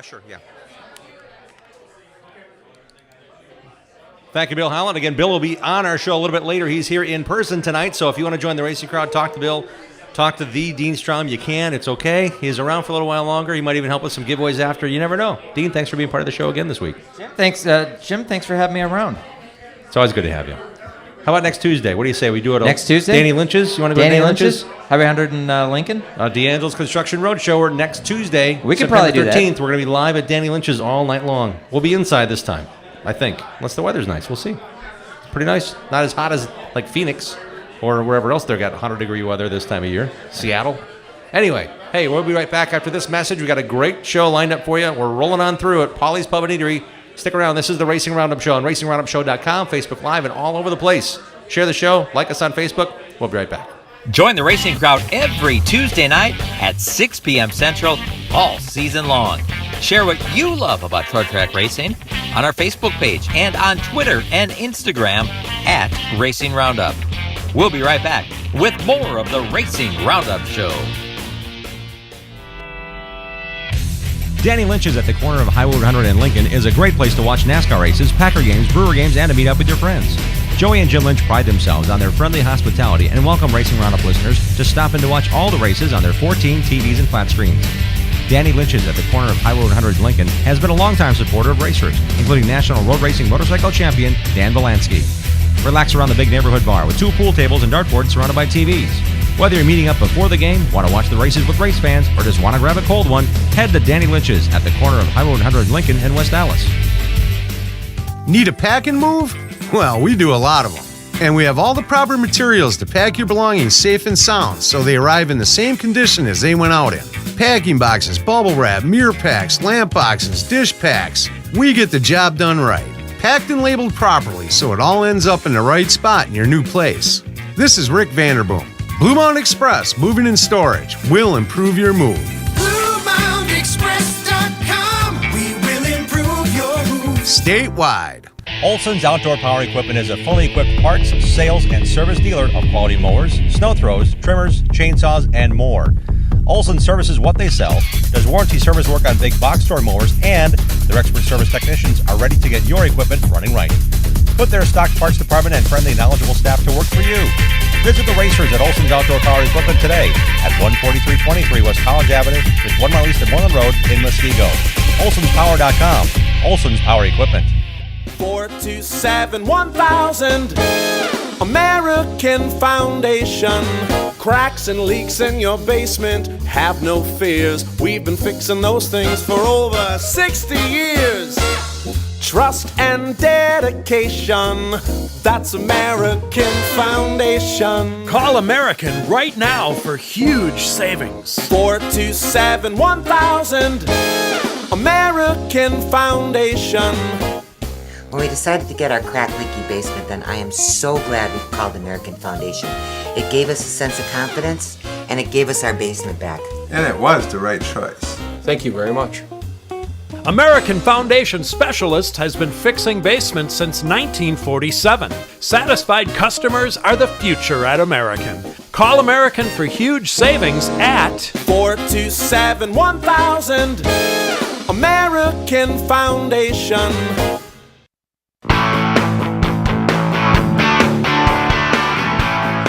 Sure, yeah. Thank you, Bill Holland. Again, Bill will be on our show a little bit later. He's here in person tonight, so if you want to join the racing crowd, talk to Bill, talk to the Dean Strom, you can. It's okay. He's around for a little while longer. He might even help with some giveaways after. You never know. Dean, thanks for being part of the show again this week. Thanks, Jim. Thanks for having me around. It's always good to have you. How about next Tuesday? What do you say? We do it next Tuesday? Danny Lynch's? You want to go to Danny Lynch's? Highway 100 in Lincoln? D'Angelo's Construction Roadshow. We're next Tuesday. We could September probably do that. 13th. We're going to be live at Danny Lynch's all night long. We'll be inside this time, I think. Unless the weather's nice. We'll see. It's pretty nice. Not as hot as like Phoenix or wherever else they've got 100-degree weather this time of year. Seattle. Anyway, hey, we'll be right back after this message. We've got a great show lined up for you. We're rolling on through it. Polly's Pub and Eatery. Stick around. This is the Racing Roundup Show on RacingRoundupShow.com, Facebook Live, and all over the place. Share the show. Like us on Facebook. We'll be right back. Join the racing crowd every Tuesday night at 6 p.m. Central all season long. Share what you love about short track racing on our Facebook page and on Twitter and Instagram at Racing Roundup. We'll be right back with more of the Racing Roundup Show. Danny Lynch's at the corner of Highway 100 and Lincoln is a great place to watch NASCAR races, Packer games, Brewer games, and to meet up with your friends. Joey and Jim Lynch pride themselves on their friendly hospitality and welcome Racing Roundup listeners to stop in to watch all the races on their 14 TVs and flat screens. Danny Lynch's at the corner of Highway 100 and Lincoln has been a longtime supporter of Reichert, including National Road Racing Motorcycle Champion Dan Volansky. Relax around the big neighborhood bar with 2 pool tables and dartboards surrounded by TVs. Whether you're meeting up before the game, want to watch the races with race fans, or just want to grab a cold one, head to Danny Lynch's at the corner of Highway 100 and Lincoln in West Dallas. Need a pack and move? Well, we do a lot of them. And we have all the proper materials to pack your belongings safe and sound so they arrive in the same condition as they went out in. Packing boxes, bubble wrap, mirror packs, lamp boxes, dish packs. We get the job done right. Packed and labeled properly so it all ends up in the right spot in your new place. This is Rick Vanderboom. Blue Mountain Express Moving and Storage will improve your move. BlueMountainExpress.com. We will improve your move. Statewide. Olson's Outdoor Power Equipment is a fully equipped parts, sales, and service dealer of quality mowers, snow throws, trimmers, chainsaws, and more. Olson services what they sell, does warranty service work on big box store mowers, and their expert service technicians are ready to get your equipment running right. Put their stock parts department and friendly, knowledgeable staff to work for you. Visit the racers at Olson's Outdoor Power Equipment today at 14323 West College Avenue, just 1 mile east of Moreland Road in Muskego. Olson'sPower.com. Olson's Power Equipment. 427-1000 American Foundation. Cracks and leaks in your basement, have no fears. We've been fixing those things for over 60 years. Trust and dedication, that's American Foundation. Call American right now for huge savings. 427-1000 American Foundation. When we decided to get our crack-leaky basement done, I am so glad we called American Foundation. It gave us a sense of confidence, and it gave us our basement back. And it was the right choice. Thank you very much. American Foundation Specialist has been fixing basements since 1947. Satisfied customers are the future at American. Call American for huge savings at 427-1000 American Foundation.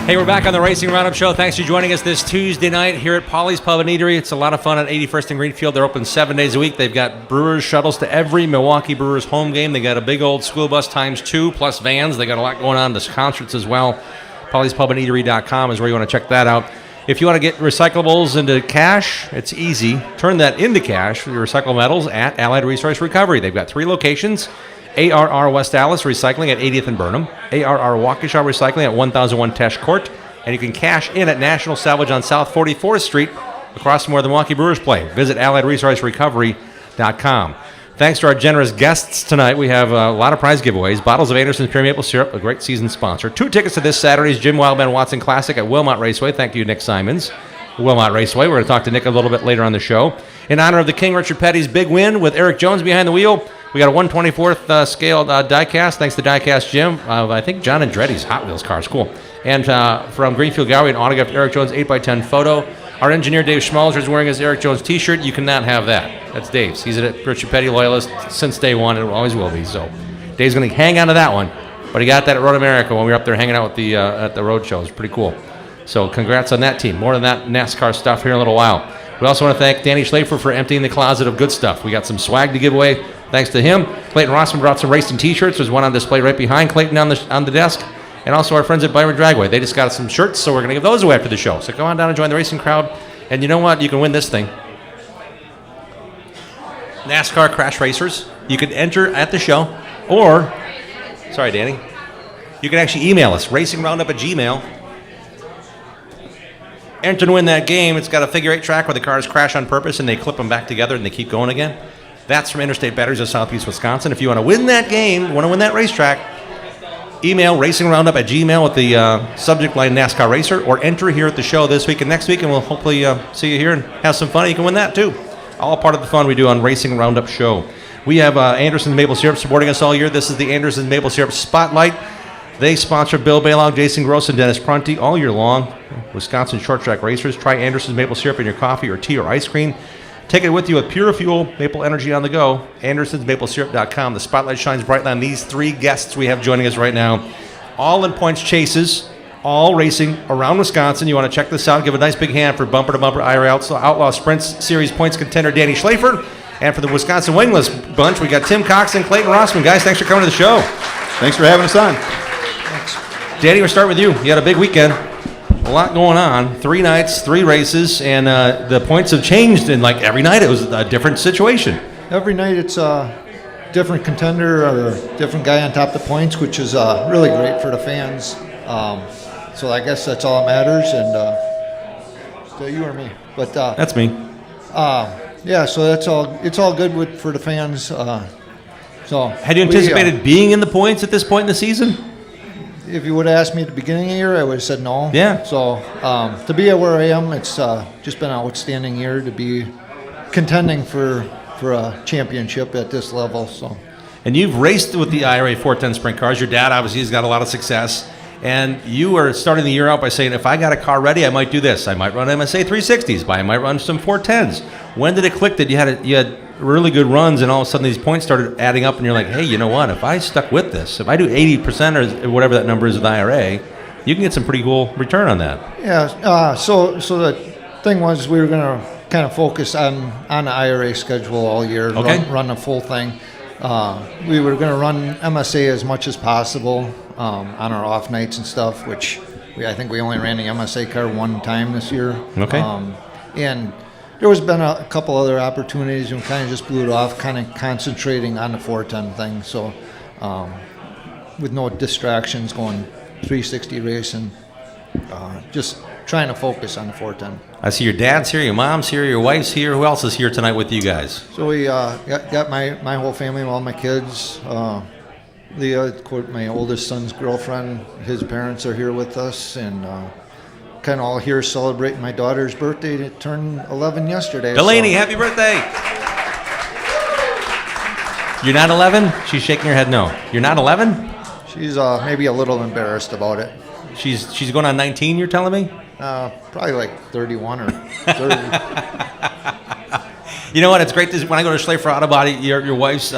Hey, we're back on the Racing Roundup Show. Thanks for joining us this Tuesday night here at Polly's Pub and Eatery. It's a lot of fun at 81st and Greenfield. They're open 7 days a week. They've got Brewers shuttles to every Milwaukee Brewers home game. They got a big old school bus times 2 plus vans. They got a lot going on. There's concerts as well. Polly'sPubandEatery.com is where you want to check that out. If you want to get recyclables into cash, it's easy. Turn that into cash for your recycled metals at Allied Resource Recovery. They've got 3 locations. ARR West Dallas Recycling at 80th and Burnham, ARR Waukesha Recycling at 1001 Tesh Court, and you can cash in at National Salvage on South 44th Street across from where the Milwaukee Brewers play. Visit AlliedResourceRecovery.com. Thanks to our generous guests tonight, we have a lot of prize giveaways. Bottles of Anderson's Pure Maple Syrup, a great season sponsor. 2 tickets to this Saturday's Jim Wildman Watson Classic at Wilmot Raceway. Thank you, Nick Simons. Wilmot Raceway. We're going to talk to Nick a little bit later on the show. In honor of the King Richard Petty's big win with Eric Jones behind the wheel, we got a 1/24th scale diecast. Thanks to Diecast Jim. I think John Andretti's Hot Wheels car is cool. And from Greenfield Gallery, an autographed Eric Jones 8x10 photo. Our engineer, Dave Schmalzer, is wearing his Eric Jones t-shirt. You cannot have that. That's Dave's. He's a Richard Petty loyalist since day one and always will be. So Dave's going to hang on to that one. But he got that at Road America when we were up there hanging out with the at the road show. It was pretty cool. So congrats on that team. More than that NASCAR stuff here in a little while. We also want to thank Danny Schlafer for emptying the closet of good stuff. We got some swag to give away thanks to him. Clayton Rossman brought some racing t-shirts. There's one on display right behind Clayton on the desk. And also our friends at Byron Dragway. They just got some shirts, so we're going to give those away after the show. So come on down and join the racing crowd. And you know what? You can win this thing. NASCAR Crash Racers. You can enter at the show. Or, sorry, Danny. You can actually email us, racingroundup@gmail.com. Enter to win that game. It's got a figure 8 track where the cars crash on purpose and they clip them back together and they keep going again. That's from Interstate Batteries of Southeast Wisconsin. If you want to win that game, want to win that racetrack, email racingroundup@gmail.com with the subject line NASCAR Racer, or enter here at the show this week and next week, and we'll hopefully see you here and have some fun. You can win that too. All part of the fun we do on Racing Roundup Show. We have Anderson's Maple Syrup supporting us all year. This is the Anderson's Maple Syrup Spotlight. They sponsor Bill Baylog, Jason Gross, and Dennis Prunty all year long. Wisconsin short track racers. Try Anderson's Maple Syrup in your coffee or tea or ice cream. Take it with you with pure fuel, maple energy on the go. AndersonsMapleSyrup.com. The spotlight shines brightly on these 3 guests we have joining us right now. All in points chases, all racing around Wisconsin. You want to check this out. Give a nice big hand for Bumper to Bumper IRA Outlaw Sprints Series points contender Danny Schlafer. And for the Wisconsin Wingless bunch, we got Tim Cox and Clayton Rossman. Guys, thanks for coming to the show. Thanks for having us on. Danny, we'll start with you. You had a big weekend. A lot going on. 3 nights, 3 races, and the points have changed. And like every night, it was a different situation. Every night, it's a different contender or a different guy on top of the points, which is really great for the fans. So I guess that's all that matters. And so you or me, but that's me. Yeah, so that's all. It's all good for the fans. So had you anticipated being in the points at this point in the season? If you would have asked me at the beginning of the year, I would have said no. Yeah. So to be where I am, it's just been an outstanding year to be contending for a championship at this level. So. And you've raced with the IRA 410 sprint cars. Your dad obviously has got a lot of success. And you were starting the year out by saying, if I got a car ready, I might do this. I might run MSA 360s, but I might run some 410s. When did it click that you had really good runs and all of a sudden these points started adding up and you're like, hey, you know what? If I stuck with this, if I do 80% or whatever that number is with IRA, you can get some pretty cool return on that. Yeah. So the thing was we were going to kind of focus on the IRA schedule all year, run the full thing. We were going to run MSA as much as possible on our off nights and stuff, which I think we only ran the MSA car 1 time this year. Okay. And there was been a couple other opportunities and kind of just blew it off, kind of concentrating on the 410 thing. So with no distractions, going 360 racing, just trying to focus on the 410. I see your dad's here, your mom's here, your wife's here. Who else is here tonight with you guys? So we got my whole family, all my kids. Leah, my oldest son's girlfriend, his parents are here with us, and kind of all here celebrating my daughter's birthday. It turned 11 yesterday. Delaney, happy birthday! You're not 11? She's shaking her head no. You're not 11? She's maybe a little embarrassed about it. She's going on 19, you're telling me? Probably like 31 or 30. You know what? It's great when I go to Schlafer Auto Body, your wife's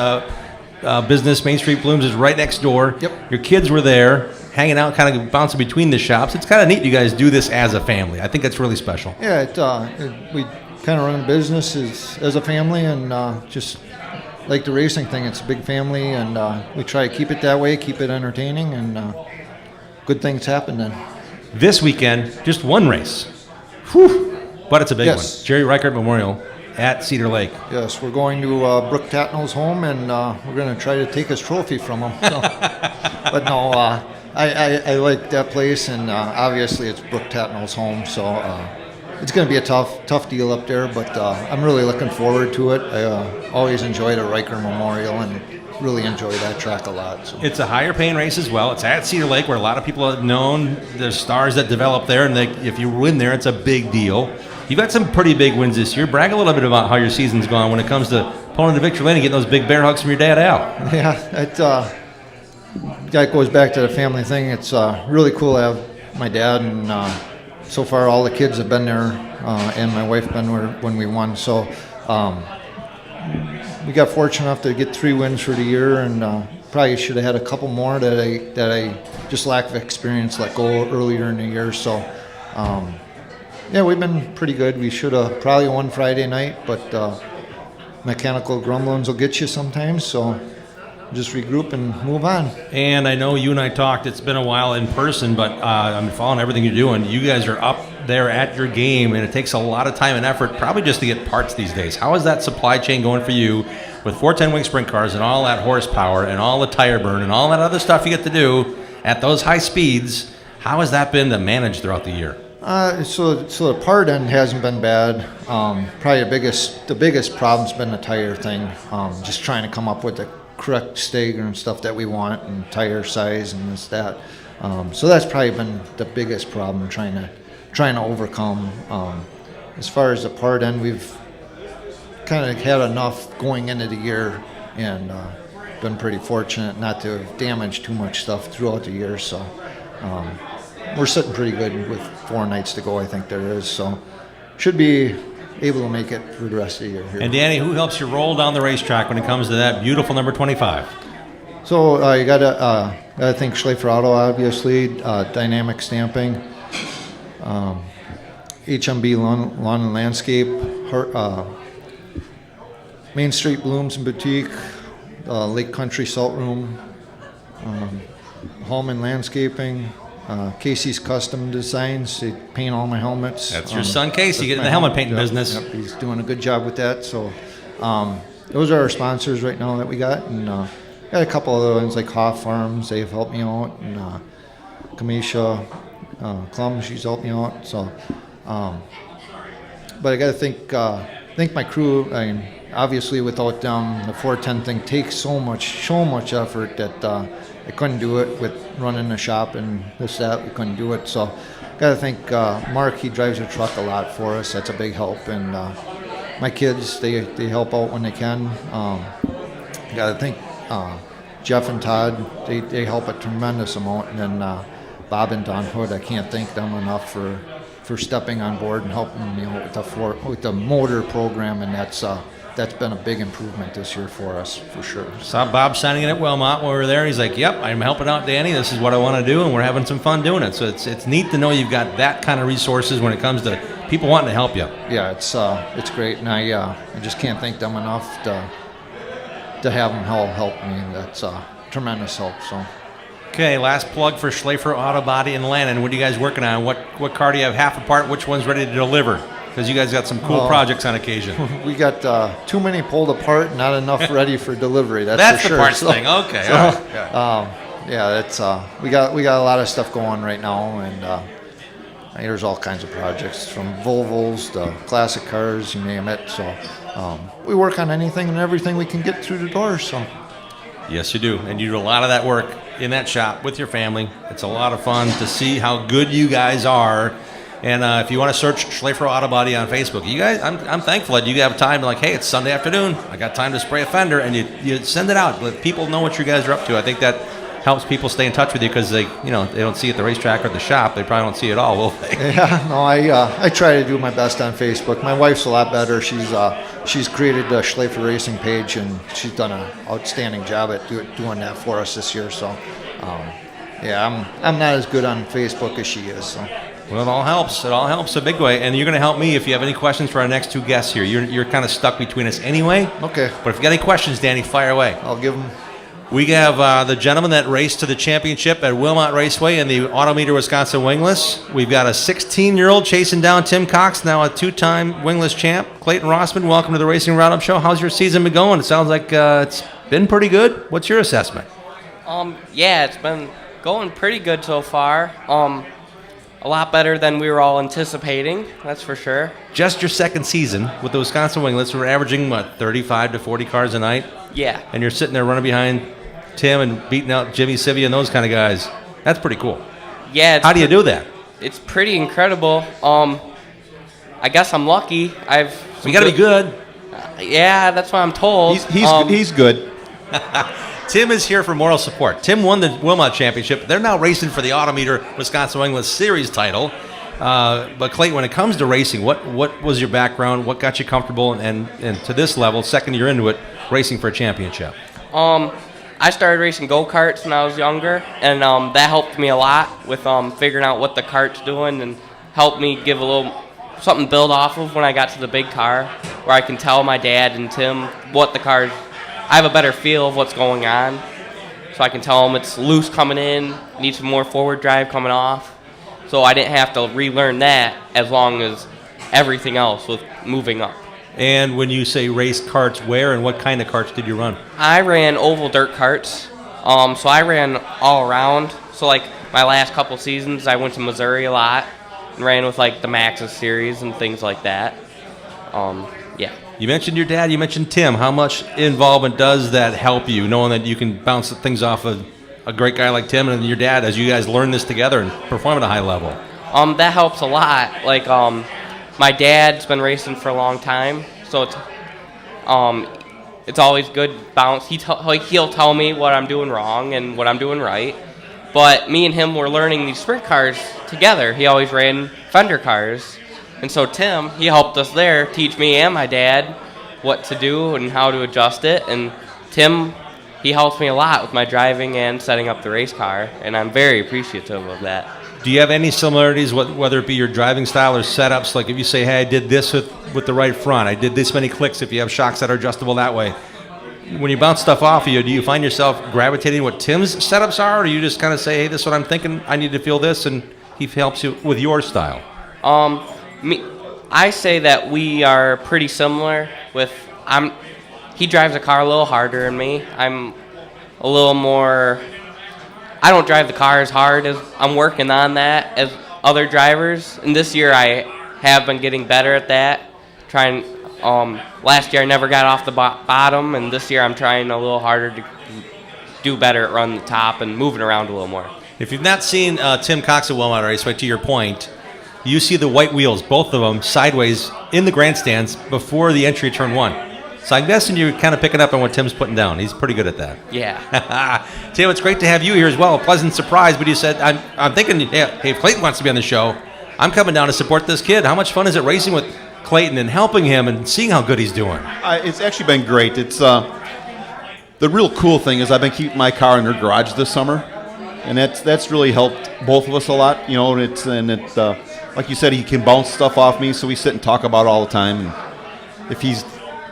business, Main Street Blooms, is right next door. Yep. Your kids were there, hanging out, kind of bouncing between the shops. It's kind of neat you guys do this as a family. I think that's really special. Yeah, we kind of run a business as a family, and just like the racing thing, it's a big family, and we try to keep it that way, keep it entertaining, and good things happen then. This weekend, just 1 race. Whew. But it's a big one. Jerry Reichert Memorial at Cedar Lake. Yes, we're going to Brooke Tatnall's home, and we're going to try to take his trophy from him. So. But no, I like that place, and obviously it's Brooke Tatnall's home, so it's going to be a tough deal up there, but I'm really looking forward to it. I always enjoy the Reichert Memorial and really enjoy that track a lot. So. It's a higher paying race as well. It's at Cedar Lake where a lot of people have known the stars that develop there, and if you win there, it's a big deal. You've got some pretty big wins this year. Brag a little bit about how your season's gone when it comes to pulling to victory lane and getting those big bear hugs from your dad Al. Yeah, that goes back to the family thing. It's really cool to have my dad and so far all the kids have been there, and my wife been there when we won. So we got fortunate enough to get 3 wins for the year, and probably should have had a couple more that I just lack of experience let go earlier in the year. So yeah, we've been pretty good. We should have probably won Friday night, but mechanical grumblings will get you sometimes. So just regroup and move on. And I know you and I talked, it's been a while in person, but I'm following everything you're doing. You guys are up there at your game, and it takes a lot of time and effort probably just to get parts these days. How is that supply chain going for you with 410 wing sprint cars and all that horsepower and all the tire burn and all that other stuff you get to do at those high speeds? How has that been to manage throughout the year? So the part end hasn't been bad. Probably the biggest problem's been the tire thing. Just trying to come up with the correct stager and stuff that we want, and tire size and this that. So that's probably been the biggest problem trying to overcome. As far as the part end, we've kind of had enough going into the year, and been pretty fortunate not to have damaged too much stuff throughout the year. So we're sitting pretty good with 4 nights to go, I think there is. So should be able to make it for the rest of the year here. And Danny, who helps you roll down the racetrack when it comes to that beautiful number 25? So you gotta think Schleifer Auto, obviously, dynamic stamping, HMB lawn and landscape, Main Street Blooms and Boutique, Lake Country Salt Room, Holland Landscaping, Casey's Custom Designs. They paint all my helmets. That's your son Casey getting the helmet painting business. Yep, he's doing a good job with that. So those are our sponsors right now that we got, and got a couple other ones like Hoff Farms. They've helped me out, and Kamisha Klum, she's helped me out. So, but I got to think my crew. I mean, obviously without them, the 410 thing takes so much effort that I couldn't do it with running the shop and this, that. We couldn't do it. So got to thank Mark. He drives a truck a lot for us. That's a big help. And my kids, they help out when they can. Got to thank Jeff and Todd. They help a tremendous amount. And then Bob and Don Hood, I can't thank them enough for stepping on board and helping me with the motor program. And that's been a big improvement this year for us, for sure. Saw Bob signing in at Wilmot when we were there. He's like, yep, I'm helping out Danny. This is what I want to do, and we're having some fun doing it. So it's neat to know you've got that kind of resources when it comes to people wanting to help you. Yeah, it's great, and I just can't thank them enough to have them help me. That's tremendous help. So. Okay, last plug for Schleifer Auto Body in Lannon. What are you guys working on? What car do you have half apart? Which one's ready to deliver? Because you guys got some cool projects on occasion. We got too many pulled apart, not enough ready for delivery. That's for the sure. parts thing. Okay. So, all right. yeah, that's we got a lot of stuff going right now, and there's all kinds of projects from Volvos to classic cars, you name it. So we work on anything and everything we can get through the door. So. Yes, you do, and you do a lot of that work in that shop with your family. It's a lot of fun to see how good you guys are. And if you want to search Schleifer Auto Body on Facebook, you guys, I'm thankful that you have time to, like, hey, it's Sunday afternoon. I got time to spray a fender, and you send it out. Let people know what you guys are up to. I think that helps people stay in touch with you because they don't see it at the racetrack or the shop. They probably don't see it at all, will they? Yeah, no, I try to do my best on Facebook. My wife's a lot better. She's created the Schleifer Racing page, and she's done an outstanding job at doing that for us this year. So, yeah, I'm not as good on Facebook as she is. So. Well, it all helps. It all helps a big way. And you're going to help me if you have any questions for our next two guests here. You're kind of stuck between us anyway. Okay. But if you got any questions, Danny, fire away. I'll give them. We have the gentleman that raced to the championship at Wilmot Raceway in the Autometer Wisconsin Wingless. We've got a 16-year-old chasing down Tim Cox, now a two-time Wingless champ. Clayton Rossman, welcome to the Racing Roundup Show. How's your season been going? It sounds like it's been pretty good. What's your assessment? Yeah, it's been going pretty good so far. A lot better than we were all anticipating, that's for sure. Just your second season with the Wisconsin Winglets. We're averaging, 35 to 40 cars a night? Yeah. And you're sitting there running behind Tim and beating out Jimmy Sivia and those kind of guys. That's pretty cool. Yeah. How do you do that? It's pretty incredible. I guess I'm lucky. You got to be good. Yeah, that's what I'm told. He's good. Tim is here for moral support. Tim won the Wilmot Championship. They're now racing for the Autometer Wisconsin Wingless Series title. But Clayton, when it comes to racing, what was your background? What got you comfortable and to this level, second year into it, racing for a championship? I started racing go-karts when I was younger, and that helped me a lot with figuring out what the cart's doing and helped me give a little something to build off of when I got to the big car, where I can tell my dad and Tim what the car's. I have a better feel of what's going on, so I can tell them it's loose coming in, needs some more forward drive coming off. So I didn't have to relearn that as long as everything else was moving up. And when you say race carts, where and what kind of carts did you run? I ran oval dirt carts, so I ran all around. So like my last couple seasons, I went to Missouri a lot and ran with like the Maxxis series and things like that. Yeah. You mentioned your dad, you mentioned Tim. How much involvement does that help you, knowing that you can bounce things off of a great guy like Tim and your dad as you guys learn this together and perform at a high level? That helps a lot. Like, my dad's been racing for a long time, so it's always good bounce. He'll tell me what I'm doing wrong and what I'm doing right. But me and him were learning these sprint cars together. He always ran fender cars. And so Tim, he helped us there, teach me and my dad what to do and how to adjust it. And Tim, he helps me a lot with my driving and setting up the race car, and I'm very appreciative of that. Do you have any similarities, whether it be your driving style or setups? Like if you say, hey, I did this with the right front, I did this many clicks, if you have shocks that are adjustable that way. When you bounce stuff off of you, do you find yourself gravitating what Tim's setups are, or do you just kind of say, hey, this is what I'm thinking, I need to feel this, and he helps you with your style? I say that we are pretty similar with, he drives a car a little harder than me. I'm a little more, I don't drive the car as hard as I'm working on that as other drivers. And this year I have been getting better at that. Last year I never got off the bottom, and this year I'm trying a little harder to do better at running the top and moving around a little more. If you've not seen Tim Cox at Wilmot Raceway, to your point, you see the white wheels, both of them, sideways in the grandstands before the entry of turn one. So I'm guessing you're kind of picking up on what Tim's putting down. He's pretty good at that. Yeah. Tim, it's great to have you here as well. A pleasant surprise, but you said, I'm thinking, hey, if Clayton wants to be on the show, I'm coming down to support this kid. How much fun is it racing with Clayton and helping him and seeing how good he's doing? It's actually been great. It's the real cool thing is I've been keeping my car in their garage this summer, and that's really helped both of us a lot. You know, it's like you said, he can bounce stuff off me, so we sit and talk about it all the time. And if he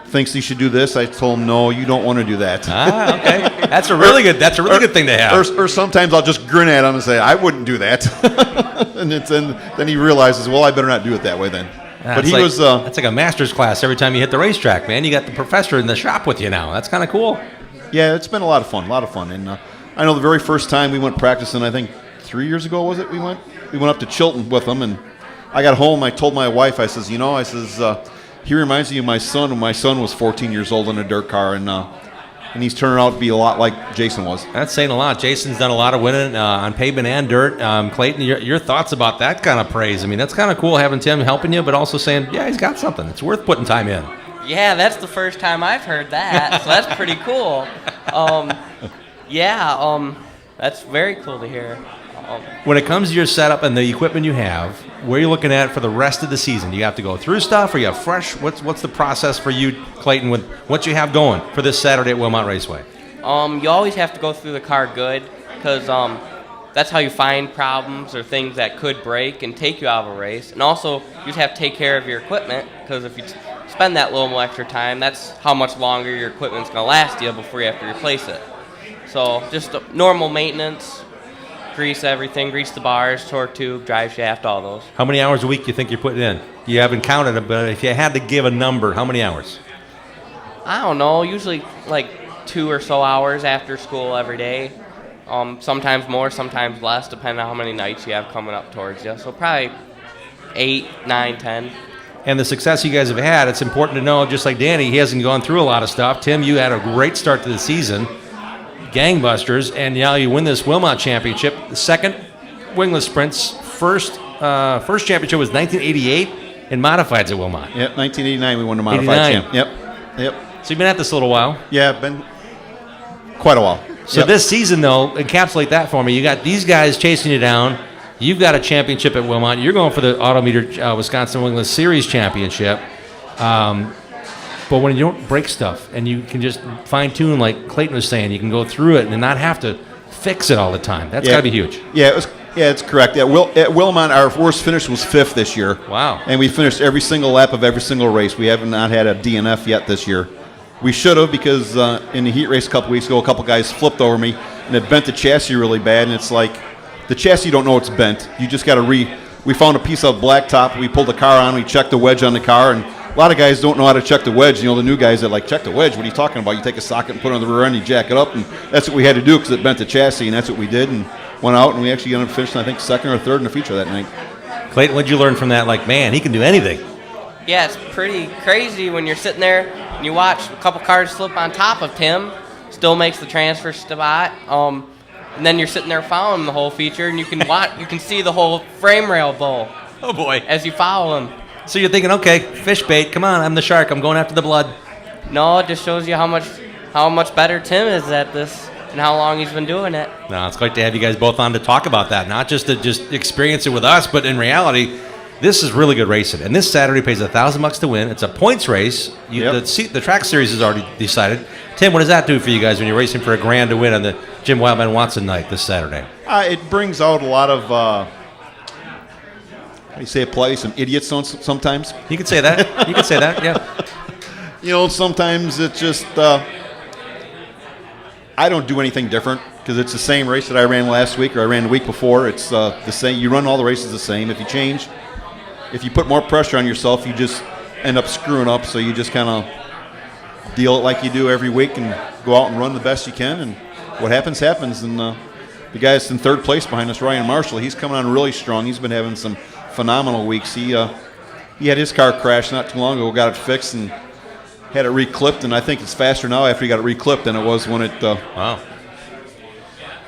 thinks he should do this, I told him, no, you don't want to do that. Okay. That's a really good thing to have. Or sometimes I'll just grin at him and say, I wouldn't do that. and then he realizes, well, I better not do it that way then. But he was. That's like a master's class every time you hit the racetrack, man. You got the professor in the shop with you now. That's kind of cool. Yeah, it's been a lot of fun. And I know the very first time we went practicing, I think 3 years ago was it? We went up to Chilton with him, and I got home. I told my wife, I says, he reminds me of my son. When my son was 14 years old in a dirt car, and he's turning out to be a lot like Jason was. That's saying a lot. Jason's done a lot of winning on pavement and dirt. Clayton, your thoughts about that kind of praise? I mean, that's kind of cool having Tim helping you, but also saying, yeah, he's got something. It's worth putting time in. Yeah, that's the first time I've heard that, so that's pretty cool. That's very cool to hear. When it comes to your setup and the equipment you have, where are you looking at for the rest of the season? Do you have to go through stuff, or you have fresh? What's the process for you, Clayton, with what you have going for this Saturday at Wilmot Raceway? You always have to go through the car good, because that's how you find problems or things that could break and take you out of a race. And also, you just have to take care of your equipment, because if you spend that little more extra time, that's how much longer your equipment's going to last you before you have to replace it. So just normal maintenance. Grease everything, grease the bars, torque tube, drive shaft, all those. How many hours a week do you think you're putting in? You haven't counted it, but if you had to give a number, how many hours? I don't know, usually like 2 or so hours after school every day. Sometimes more, sometimes less, depending on how many nights you have coming up towards you. So probably 8, 9, 10. And the success you guys have had, it's important to know, just like Danny, he hasn't gone through a lot of stuff. Tim, you had a great start to the season. Gangbusters, and now you win this Wilmot Championship. The second wingless sprints. First championship was 1988 in modifieds at Wilmot. Yep, 1989 we won the modified champ. Yep. So you've been at this a little while. Yeah, been quite a while. So this season, though, encapsulate that for me. You got these guys chasing you down. You've got a championship at Wilmot. You're going for the Autometer Wisconsin New England Series championship. But when you don't break stuff and you can just fine-tune, like Clayton was saying, you can go through it and not have to fix it all the time. That's got to be huge. Yeah, it's correct. At Wilmot, our worst finish was 5th this year. Wow. And we finished every single lap of every single race. We have not had a DNF yet this year. We should have, because in the heat race a couple weeks ago, a couple guys flipped over me and it bent the chassis really bad. And it's like, the chassis, you don't know it's bent. You just got to we found a piece of blacktop. We pulled the car on. We checked the wedge on the car. And a lot of guys don't know how to check the wedge. You know, the new guys that like, check the wedge. What are you talking about? You take a socket and put it on the rear end, you jack it up. And that's what we had to do because it bent the chassis. And that's what we did. And went out and we actually ended up finishing, I think, 2nd or 3rd in the feature that night. Clayton, what'd you learn from that? Like, man, he can do anything. Yeah, it's pretty crazy when you're sitting there and you watch a couple cars slip on top of Tim, still makes the transfer spot, and then you're sitting there following the whole feature, and you can see the whole frame rail bowl. Oh boy! As you follow him. So you're thinking, okay, fish bait, come on, I'm the shark, I'm going after the blood. No, it just shows you how much better Tim is at this and how long he's been doing it. No, it's great to have you guys both on to talk about that, not just to just experience it with us, but in reality, this is really good racing. And this Saturday pays $1,000 to win. It's a points race. The track series is already decided. Tim, what does that do for you guys when you're racing for $1,000 to win on the Jim Wildman Watson night this Saturday? It brings out a lot of, how do you say it politely, some idiots sometimes. You could say that. You could say that, yeah. You know, sometimes it's just, I don't do anything different because it's the same race that I ran last week or I ran the week before. It's the same. You run all the races the same. If you change, if you put more pressure on yourself, you just end up screwing up. So you just kind of deal it like you do every week and go out and run the best you can. And what happens, happens. And the guy that's in 3rd place behind us, Ryan Marshall, he's coming on really strong. He's been having some phenomenal weeks. He had his car crash not too long ago, got it fixed, and had it reclipped, and I think it's faster now after he got it reclipped than it was when it... Wow.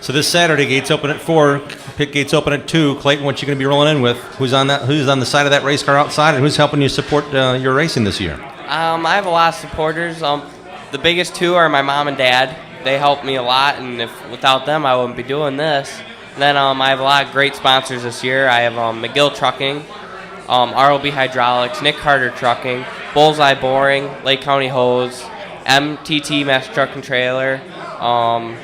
So this Saturday, gates open at 4, pit gates open at 2. Clayton, what you going to be rolling in with? Who's on the side of that race car outside, and who's helping you support your racing this year? I have a lot of supporters. The biggest two are my mom and dad. They help me a lot, and without them, I wouldn't be doing this. And then I have a lot of great sponsors this year. I have McGill Trucking, ROB Hydraulics, Nick Carter Trucking, Bullseye Boring, Lake County Hose, MTT Master Truck and Trailer, and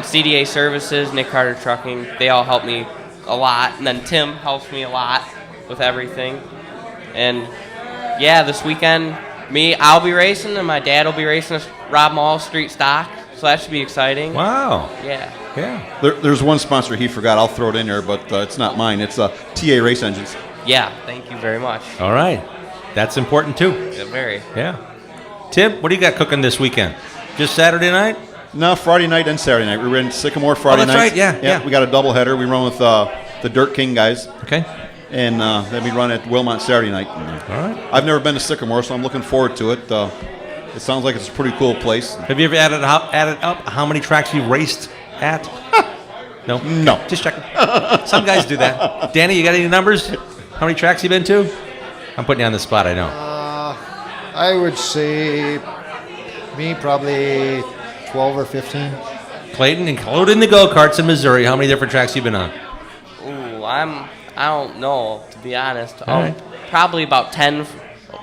CDA Services, Nick Carter Trucking. They all help me a lot. And then Tim helps me a lot with everything. And yeah, this weekend, I'll be racing, and my dad will be racing a Rob Mall Street Stock. So that should be exciting. Wow. Yeah. Yeah. There's one sponsor he forgot. I'll throw it in there, but it's not mine. It's TA Race Engines. Yeah. Thank you very much. All right. That's important, too. Yeah, very. Yeah. Tim, what do you got cooking this weekend? Just Saturday night? No, Friday night and Saturday night. We ran Sycamore Friday night. That's right. Yeah. We got a doubleheader. We run with the Dirt King guys. Okay. And then we run at Wilmot Saturday night. All right. I've never been to Sycamore, so I'm looking forward to it. It sounds like it's a pretty cool place. Have you ever added up how many tracks you've raced at? No? No. Just checking. Some guys do that. Danny, you got any numbers? How many tracks you been to? I'm putting you on the spot, I know. I would say me probably 12 or 15. Clayton, including the go-karts in Missouri, how many different tracks you been on? Ooh, I don't know, to be honest. All right. Probably about 10,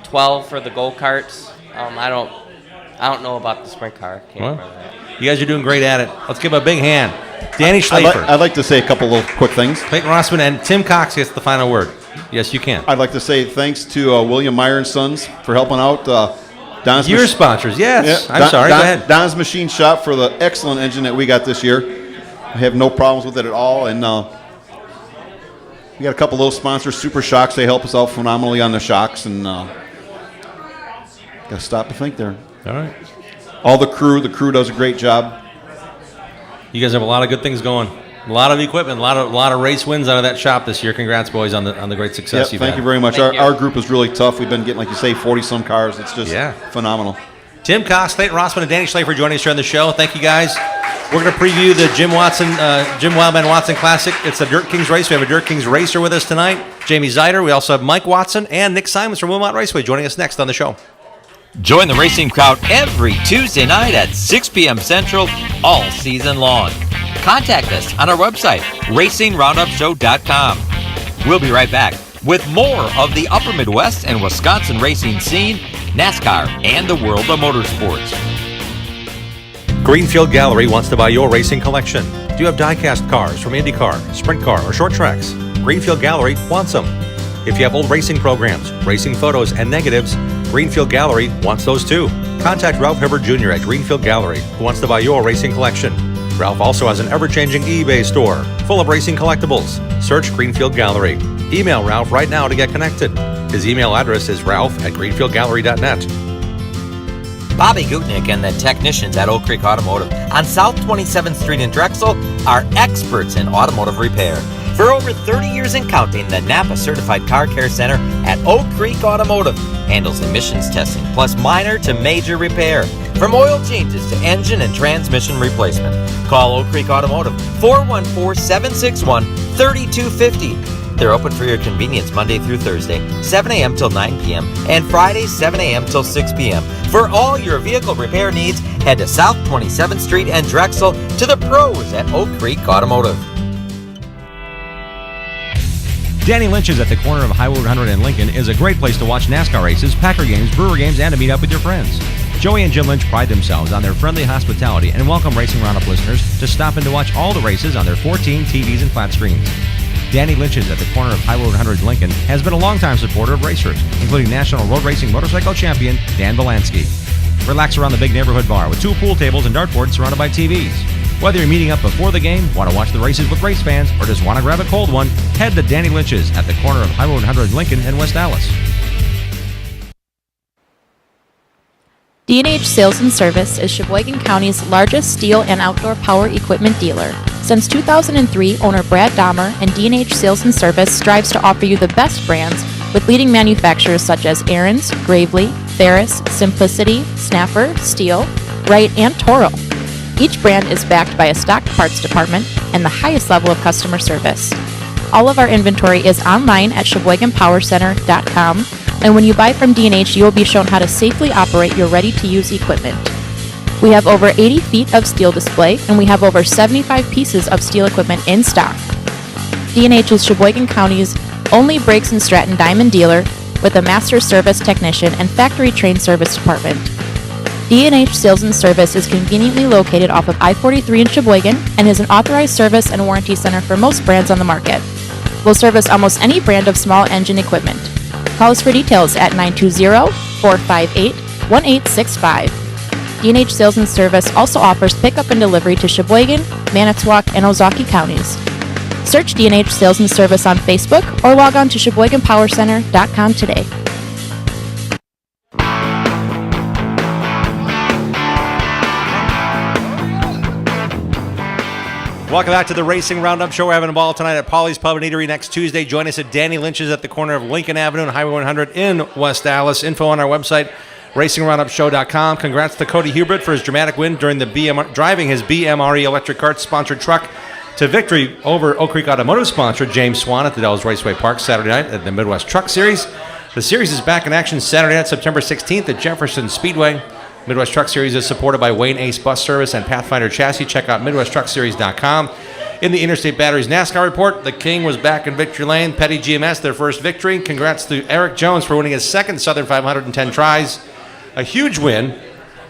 12 for the go-karts. I don't know about the sprint car. Can't remember that. You guys are doing great at it. Let's give a big hand. Danny Schlafer. I'd like to say a couple of quick things. Clayton Rossman and Tim Cox gets the final word. Yes, you can. I'd like to say thanks to William Meyer and Sons for helping out. Don's Your sponsors, yes. Yeah, I'm sorry, go ahead. Don's Machine Shop for the excellent engine that we got this year. I have no problems with it at all. And we got a couple of those sponsors, Super Shocks. They help us out phenomenally on the shocks. And got to stop to think there. All right. All the crew does a great job. You guys have a lot of good things going. A lot of equipment, a lot of race wins out of that shop this year. Congrats, boys, on the great success you've had. Thank you very much. Our group is really tough. We've been getting, like you say, 40-some cars. It's just phenomenal. Tim Cox, Clayton Rossman, and Danny Schlafer joining us here on the show. Thank you, guys. We're going to preview the Jim Wildman Watson Classic. It's the Dirt Kings race. We have a Dirt Kings racer with us tonight, Jamie Zeider. We also have Mike Watson and Nick Simons from Wilmot Raceway joining us next on the show. Join the racing crowd every Tuesday night at 6 p.m. Central all season long. contact us on our website, racingroundupshow.com. We'll be right back with more of the Upper Midwest and Wisconsin racing scene, NASCAR, and the world of motorsports. Greenfield Gallery wants to buy your racing collection. Do you have die-cast cars from IndyCar, Sprint Car, or short tracks? Greenfield Gallery wants them. If you have old racing programs, racing photos, and negatives, Greenfield Gallery wants those too. Contact Ralph Hibbert Jr. at Greenfield Gallery, who wants to buy your racing collection. Ralph also has an ever-changing eBay store full of racing collectibles. Search Greenfield Gallery. Email Ralph right now to get connected. His email address is ralph@greenfieldgallery.net. Bobby Gutnick and the technicians at Oak Creek Automotive on South 27th Street in Drexel are experts in automotive repair. For over 30 years and counting, the Napa Certified Car Care Center at Oak Creek Automotive handles emissions testing plus minor to major repair, from oil changes to engine and transmission replacement. Call Oak Creek Automotive 414-761-3250. They're open for your convenience Monday through Thursday, 7 a.m. till 9 p.m. and Friday, 7 a.m. till 6 p.m. For all your vehicle repair needs, head to South 27th Street and Drexel to the pros at Oak Creek Automotive. Danny Lynch's at the corner of Highway 100 and Lincoln is a great place to watch NASCAR races, Packer games, Brewer games, and to meet up with your friends. Joey and Jim Lynch pride themselves on their friendly hospitality and welcome Racing Roundup listeners to stop in to watch all the races on their 14 TVs and flat screens. Danny Lynch's at the corner of Highway 100 and Lincoln has been a longtime supporter of Reichert, including National Road Racing Motorcycle Champion Dan Belansky. Relax around the big neighborhood bar with 2 pool tables and dartboards surrounded by TVs. Whether you're meeting up before the game, want to watch the races with race fans, or just want to grab a cold one, head to Danny Lynch's at the corner of Highway 100 Lincoln and West Dallas. D&H Sales and Service is Sheboygan County's largest steel and outdoor power equipment dealer. Since 2003, owner Brad Dahmer and D&H Sales and Service strives to offer you the best brands with leading manufacturers such as Aaron's, Gravely, Ferris, Simplicity, Snapper, Steel, Wright, and Toro. Each brand is backed by a stocked parts department and the highest level of customer service. All of our inventory is online at SheboyganPowerCenter.com, and when you buy from D&H, you will be shown how to safely operate your ready-to-use equipment. We have over 80 feet of steel display, and we have over 75 pieces of steel equipment in stock. D&H is Sheboygan County's only Brakes and Stratton Diamond dealer with a master service technician and factory-trained service department. D&H Sales and Service is conveniently located off of I-43 in Sheboygan and is an authorized service and warranty center for most brands on the market. We'll service almost any brand of small engine equipment. Call us for details at 920-458-1865. D&H Sales and Service also offers pickup and delivery to Sheboygan, Manitowoc, and Ozaukee counties. Search D&H Sales and Service on Facebook or log on to SheboyganPowerCenter.com today. Welcome back to the Racing Roundup Show. We're having a ball tonight at Polly's Pub and Eatery next Tuesday. Join us at Danny Lynch's at the corner of Lincoln Avenue and Highway 100 in West Dallas. Info on our website, racingroundupshow.com. Congrats to Cody Hubert for his dramatic win during the driving his BMRE electric kart sponsored truck to victory over Oak Creek Automotive sponsor James Swan at the Dallas Raceway Park Saturday night at the Midwest Truck Series. The series is back in action Saturday night, September 16th at Jefferson Speedway. Midwest Truck Series is supported by Wayne Ace Bus Service and Pathfinder Chassis. Check out MidwestTruckSeries.com. In the Interstate Batteries NASCAR report, the King was back in victory lane. Petty GMS, their first victory. Congrats to Eric Jones for winning his second Southern 500 in 10 tries. A huge win.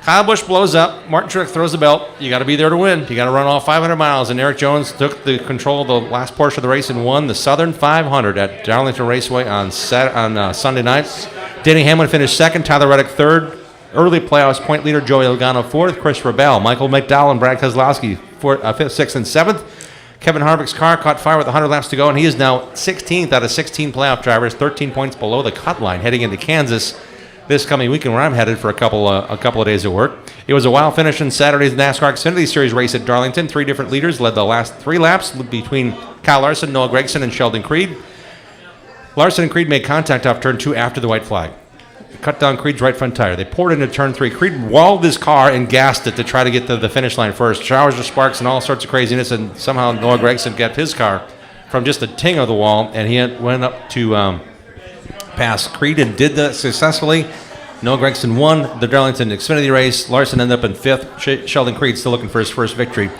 Kyle Busch blows up. Martin Truex throws the belt. You got to be there to win. You got to run all 500 miles. And Eric Jones took the control of the last portion of the race and won the Southern 500 at Darlington Raceway on Sunday night. Denny Hamlin finished second. Tyler Reddick third. Early playoffs point leader Joey Logano fourth. Chris Rebel, Michael McDowell, and Brad Keselowski fifth, sixth, and seventh. Kevin Harvick's car caught fire with 100 laps to go, and he is now 16th out of 16 playoff drivers, 13 points below the cut line, heading into Kansas this coming weekend, where I'm headed for a couple of days of work. It was a wild finish in Saturday's NASCAR Xfinity Series race at Darlington. 3 different leaders led the last 3 laps between Kyle Larson, Noah Gragson, and Sheldon Creed. Larson and Creed made contact off turn 2 after the white flag. Cut down Creed's right front tire. They poured into turn 3. Creed walled his car and gassed it to try to get to the finish line first. Showers of sparks and all sorts of craziness, and somehow Noah Gragson kept his car from just a ting of the wall, and he went up to pass Creed and did that successfully. Noah Gragson won the Darlington Xfinity race. Larson ended up in 5th. Sheldon Creed still looking for his first victory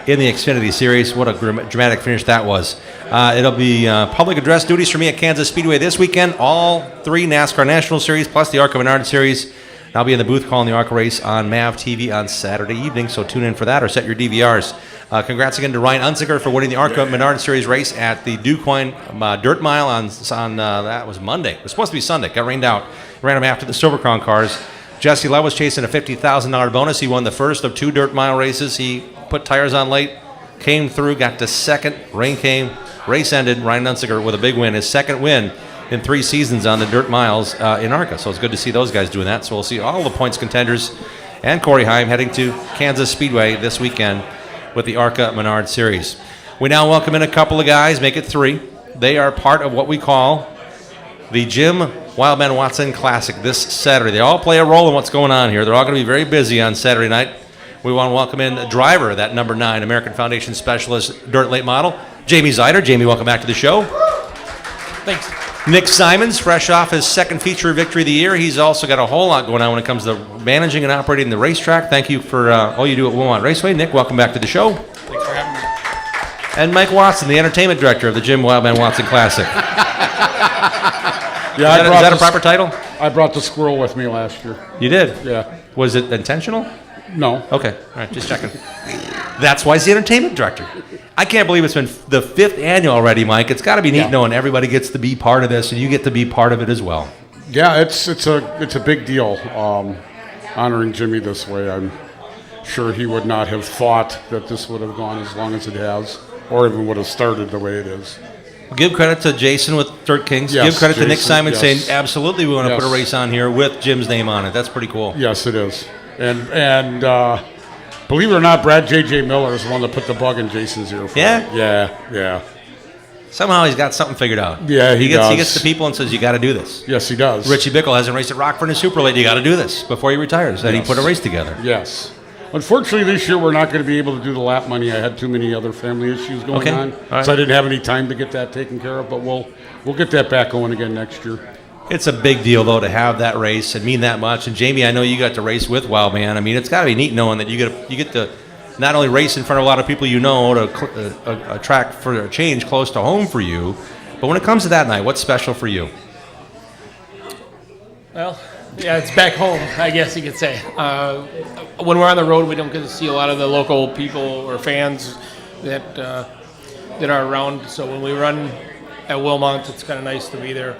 in the Xfinity Series. What a dramatic finish that was. It'll be public address duties for me at Kansas Speedway this weekend. All 3 NASCAR National Series plus the ARCA Menard Series. I'll be in the booth calling the ARCA race on MAV TV on Saturday evening, so tune in for that or set your DVRs. Congrats again to Ryan Unziger for winning the ARCA Menard Series race at the DuQuoin Dirt Mile on that was Monday. It was supposed to be Sunday. Got rained out. Ran him after the Silver Crown cars. Jesse Love was chasing a $50,000 bonus. He won the first of 2 dirt mile races. He put tires on late, came through, got to second. Rain came. Race ended. Ryan Unziger with a big win. His second win in 3 seasons on the dirt miles in ARCA. So it's good to see those guys doing that. So we'll see all the points contenders and Corey Heim heading to Kansas Speedway this weekend with the ARCA Menard Series. We now welcome in a couple of guys, make it 3. They are part of what we call the Jim Wildman Watson Classic this Saturday. They all play a role in what's going on here. They're all going to be very busy on Saturday night. We want to welcome in the driver, that number 9, American Foundation Specialist, Dirt Late Model, Jamie Cedar. Jamie, welcome back to the show. Thanks. Nick Simons, fresh off his second feature victory of the year. He's also got a whole lot going on when it comes to managing and operating the racetrack. Thank you for all you do at Wilmot Raceway. Nick, welcome back to the show. Thanks for having me. And Mike Watson, the entertainment director of the Jim Wildman Watson Classic. Yeah, is that a proper title? I brought the squirrel with me last year. You did? Yeah. Was it intentional? No. Okay. All right, just checking. That's why he's the entertainment director. I can't believe it's been the 5th annual already, Mike. It's got to be neat knowing everybody gets to be part of this, and you get to be part of it as well. Yeah, it's a big deal honoring Jimmy this way. I'm sure he would not have thought that this would have gone as long as it has, or even would have started the way it is. Give credit to Jason with Dirt Kings. Yes, Give credit to Nick Jason, Simon yes. saying, absolutely, we want to Yes. put a race on here with Jim's name on it. That's pretty cool. Yes, it is. And believe it or not, Brad J.J. Miller is the one that put the bug in Jason's ear. Yeah? Yeah. Somehow he's got something figured out. Yeah, he does. He gets the people and says, you got to do this. Yes, he does. Richie Bickle hasn't raced at Rockford in a super late. You got to do this before he retires. And he put a race together. Yes. Unfortunately, this year we're not going to be able to do the lap money. I had too many other family issues going on, All right. so I didn't have any time to get that taken care of. But we'll get that back going again next year. It's a big deal, though, to have that race and mean that much. And, Jamie, I know you got to race with Wildman. I mean, it's got to be neat knowing that you get to not only race in front of a lot of people you know to a track for a change close to home for you, but when it comes to that night, what's special for you? Well, yeah, it's back home, I guess you could say. When we're on the road, we don't get to see a lot of the local people or fans that are around. So when we run at Wilmot, it's kind of nice to be there.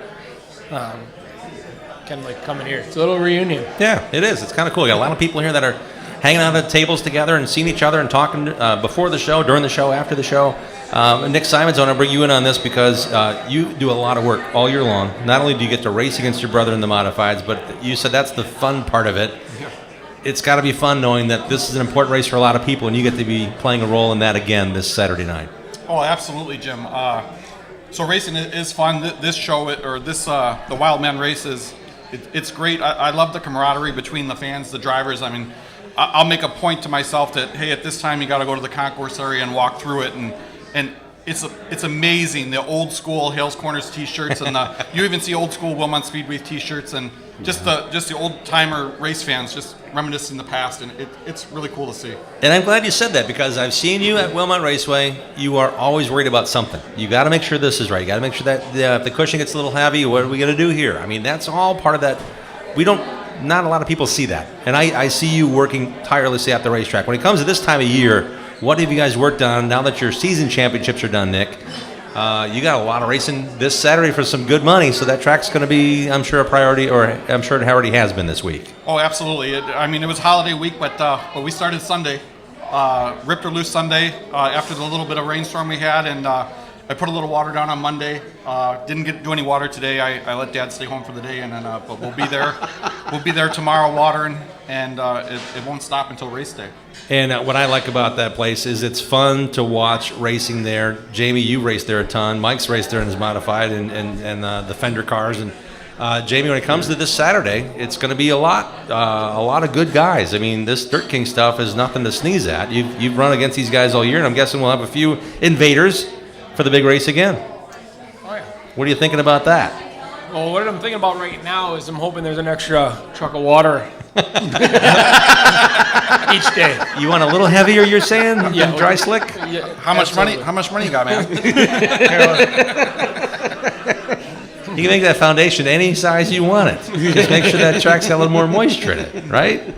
Kind of like coming here. It's a little reunion. Yeah, it is. It's kind of cool. You got a lot of people here that are hanging out at tables together and seeing each other and talking before the show, during the show, after the show. Nick Simons, I want to bring you in on this because you do a lot of work all year long. Not only do you get to race against your brother in the modifieds, but you said that's the fun part of it. It's got to be fun knowing that this is an important race for a lot of people, and you get to be playing a role in that again this Saturday night. Oh, absolutely, Jim. So racing is fun. This show, the Wildman race it's great. I love the camaraderie between the fans, the drivers. I mean, I'll make a point to myself that, hey, at this time you got to go to the concourse area and walk through it, and it's amazing, the old school Hales Corners T-shirts, and you even see old school Wilmot Speedway T-shirts, and just the old timer race fans just reminiscing the past, and it's really cool to see. And I'm glad you said that because I've seen you at Wilmot Raceway. You are always worried about something. You got to make sure this is right. You got to make sure that if the cushion gets a little heavy, what are we going to do here? I mean, that's all part of that. Not a lot of people see that, and I see you working tirelessly at the racetrack. When it comes to this time of year, what have you guys worked on now that your season championships are done, Nick? You got a lot of racing this Saturday for some good money, so that track's going to be, I'm sure, a priority, or I'm sure it already has been this week. Oh, absolutely. It was holiday week, but we started Sunday, ripped or loose Sunday after the little bit of rainstorm we had, and I put a little water down on Monday. Didn't do any water today. I let Dad stay home for the day, and then but we'll be there. We'll be there tomorrow watering, and it won't stop until race day. And what I like about that place is it's fun to watch racing there. Jamie, you raced there a ton. Mike's raced there in his modified and the Fender cars. And Jamie, when it comes to this Saturday, it's going to be a lot of good guys. I mean, this Dirt King stuff is nothing to sneeze at. You've run against these guys all year, and I'm guessing we'll have a few invaders for the big race again. Oh, yeah. What are you thinking about that? Well, what I'm thinking about right now is I'm hoping there's an extra truck of water Each day. You want a little heavier, you're saying, than dry slick? Yeah, How much money you got, man? You can make that foundation any size you want it. Just make sure that track's got a little more moisture in it, right?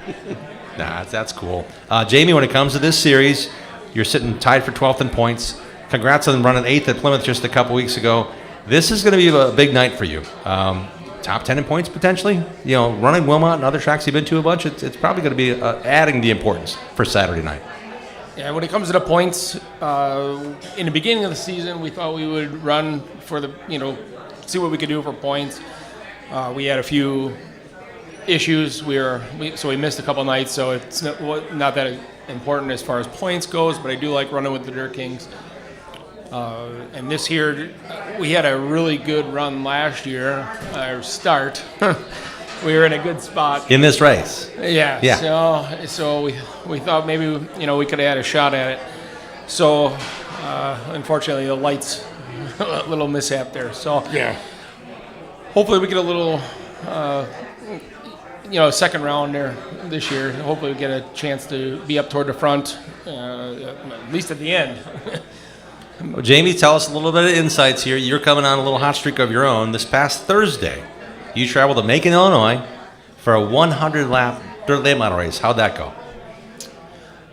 Nah, that's cool. Jamie, when it comes to this series, you're sitting tied for 12th in points. Congrats on running 8th at Plymouth just a couple weeks ago. This is going to be a big night for you. Top 10 in points potentially. You know, running Wilmot and other tracks you've been to a bunch, it's probably going to be adding the importance for Saturday night. Yeah, when it comes to the points, in the beginning of the season, we thought we would run for the, see what we could do for points. We had a few issues. So we missed a couple nights, so it's not that important as far as points goes, but I do like running with the Dirt Kings. And this year, we had a really good run last year, our start. We were in a good spot. In this race? Yeah. So we thought maybe, we could have had a shot at it. So, unfortunately, the lights, a little mishap there. So, yeah. Hopefully we get a little, second round there this year. Hopefully we get a chance to be up toward the front, at least at the end. Well, Jamie, tell us a little bit of insights here. You're coming on a little hot streak of your own. This past Thursday, you traveled to Macon, Illinois for a 100-lap dirt late model race. How'd that go?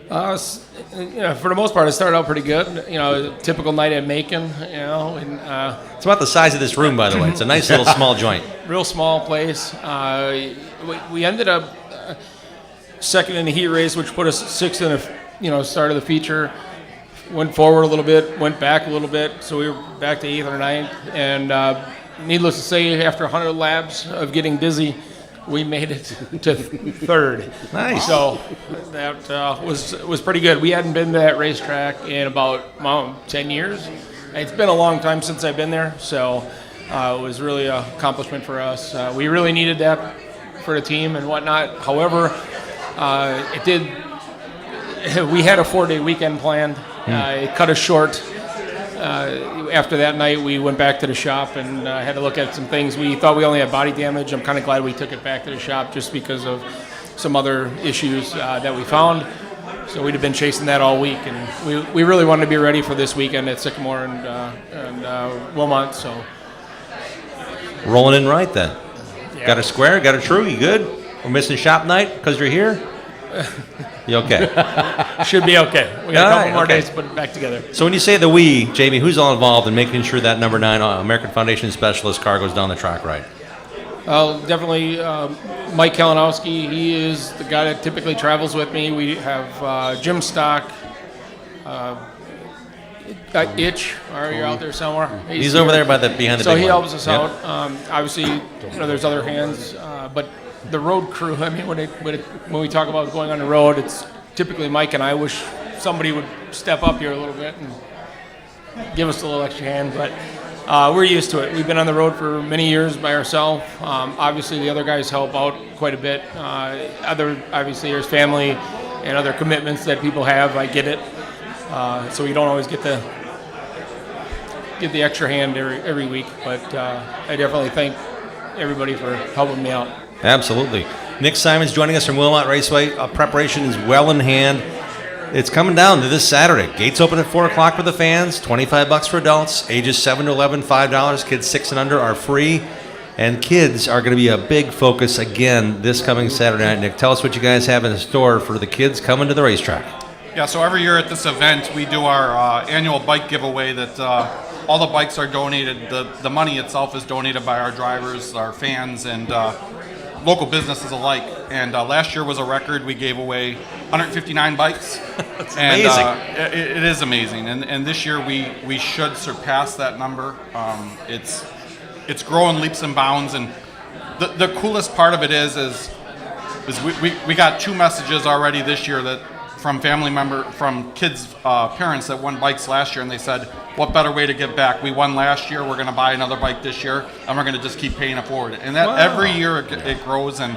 For the most part, it started out pretty good. A typical night at Macon, It's about the size of this room, by the way. It's a nice little small joint. Real small place. We ended up second in the heat race, which put us sixth in the start of the feature. Went forward a little bit, went back a little bit, so we were back to 8th or 9th. And needless to say, after 100 laps of getting dizzy, we made it to third. Nice. So that was pretty good. We hadn't been to that racetrack in about 10 years. It's been a long time since I've been there, so it was really an accomplishment for us. We really needed that for the team and whatnot. However, we had a 4-day weekend planned. It cut us short. After that night, we went back to the shop and had to look at some things. We thought we only had body damage. I'm kind of glad we took it back to the shop just because of some other issues that we found. So we'd have been chasing that all week, and we really wanted to be ready for this weekend at Sycamore and Wilmot. So rolling in right then. Yeah. Got a square? Got a true? You good? We're missing shop night because you're here? You okay? Should be okay. We got a couple more days to put it back together. So when you say the we, Jamie, who's all involved in making sure that number 9 American Foundation Specialist car goes down the track right? Definitely Mike Kalinowski. He is the guy that typically travels with me. We have Jim Stock, Itch. You're out there somewhere. He's over there behind the big one. So he helps us out. Obviously, there's other hands, but the road crew. I mean, when we talk about going on the road, it's typically Mike and I. Wish somebody would step up here a little bit and give us a little extra hand, but we're used to it. We've been on the road for many years by ourselves. Obviously, the other guys help out quite a bit. Obviously, there's family and other commitments that people have. I get it, so we don't always get the extra hand every week. But I definitely thank everybody for helping me out. Absolutely. Nick Simon's joining us from Millwright Raceway. Preparation is well in hand. It's coming down to this Saturday. Gates open at 4 o'clock for the fans, $25 for adults, ages 7 to 11, $5. Kids 6 and under are free. And kids are going to be a big focus again this coming Saturday night. Nick, tell us what you guys have in store for the kids coming to the racetrack. Yeah, so every year at this event, we do our annual bike giveaway that all the bikes are donated. The money itself is donated by our drivers, our fans, and local businesses alike. And last year was a record. We gave away 159 bikes. That's and, amazing. It is amazing. And this year we should surpass that number. It's growing leaps and bounds. And the coolest part of it is we got 2 messages already this year that from kids' parents that won bikes last year, and they said, what better way to give back? We won last year, we're going to buy another bike this year, and we're going to just keep paying it forward. And that every year it grows, and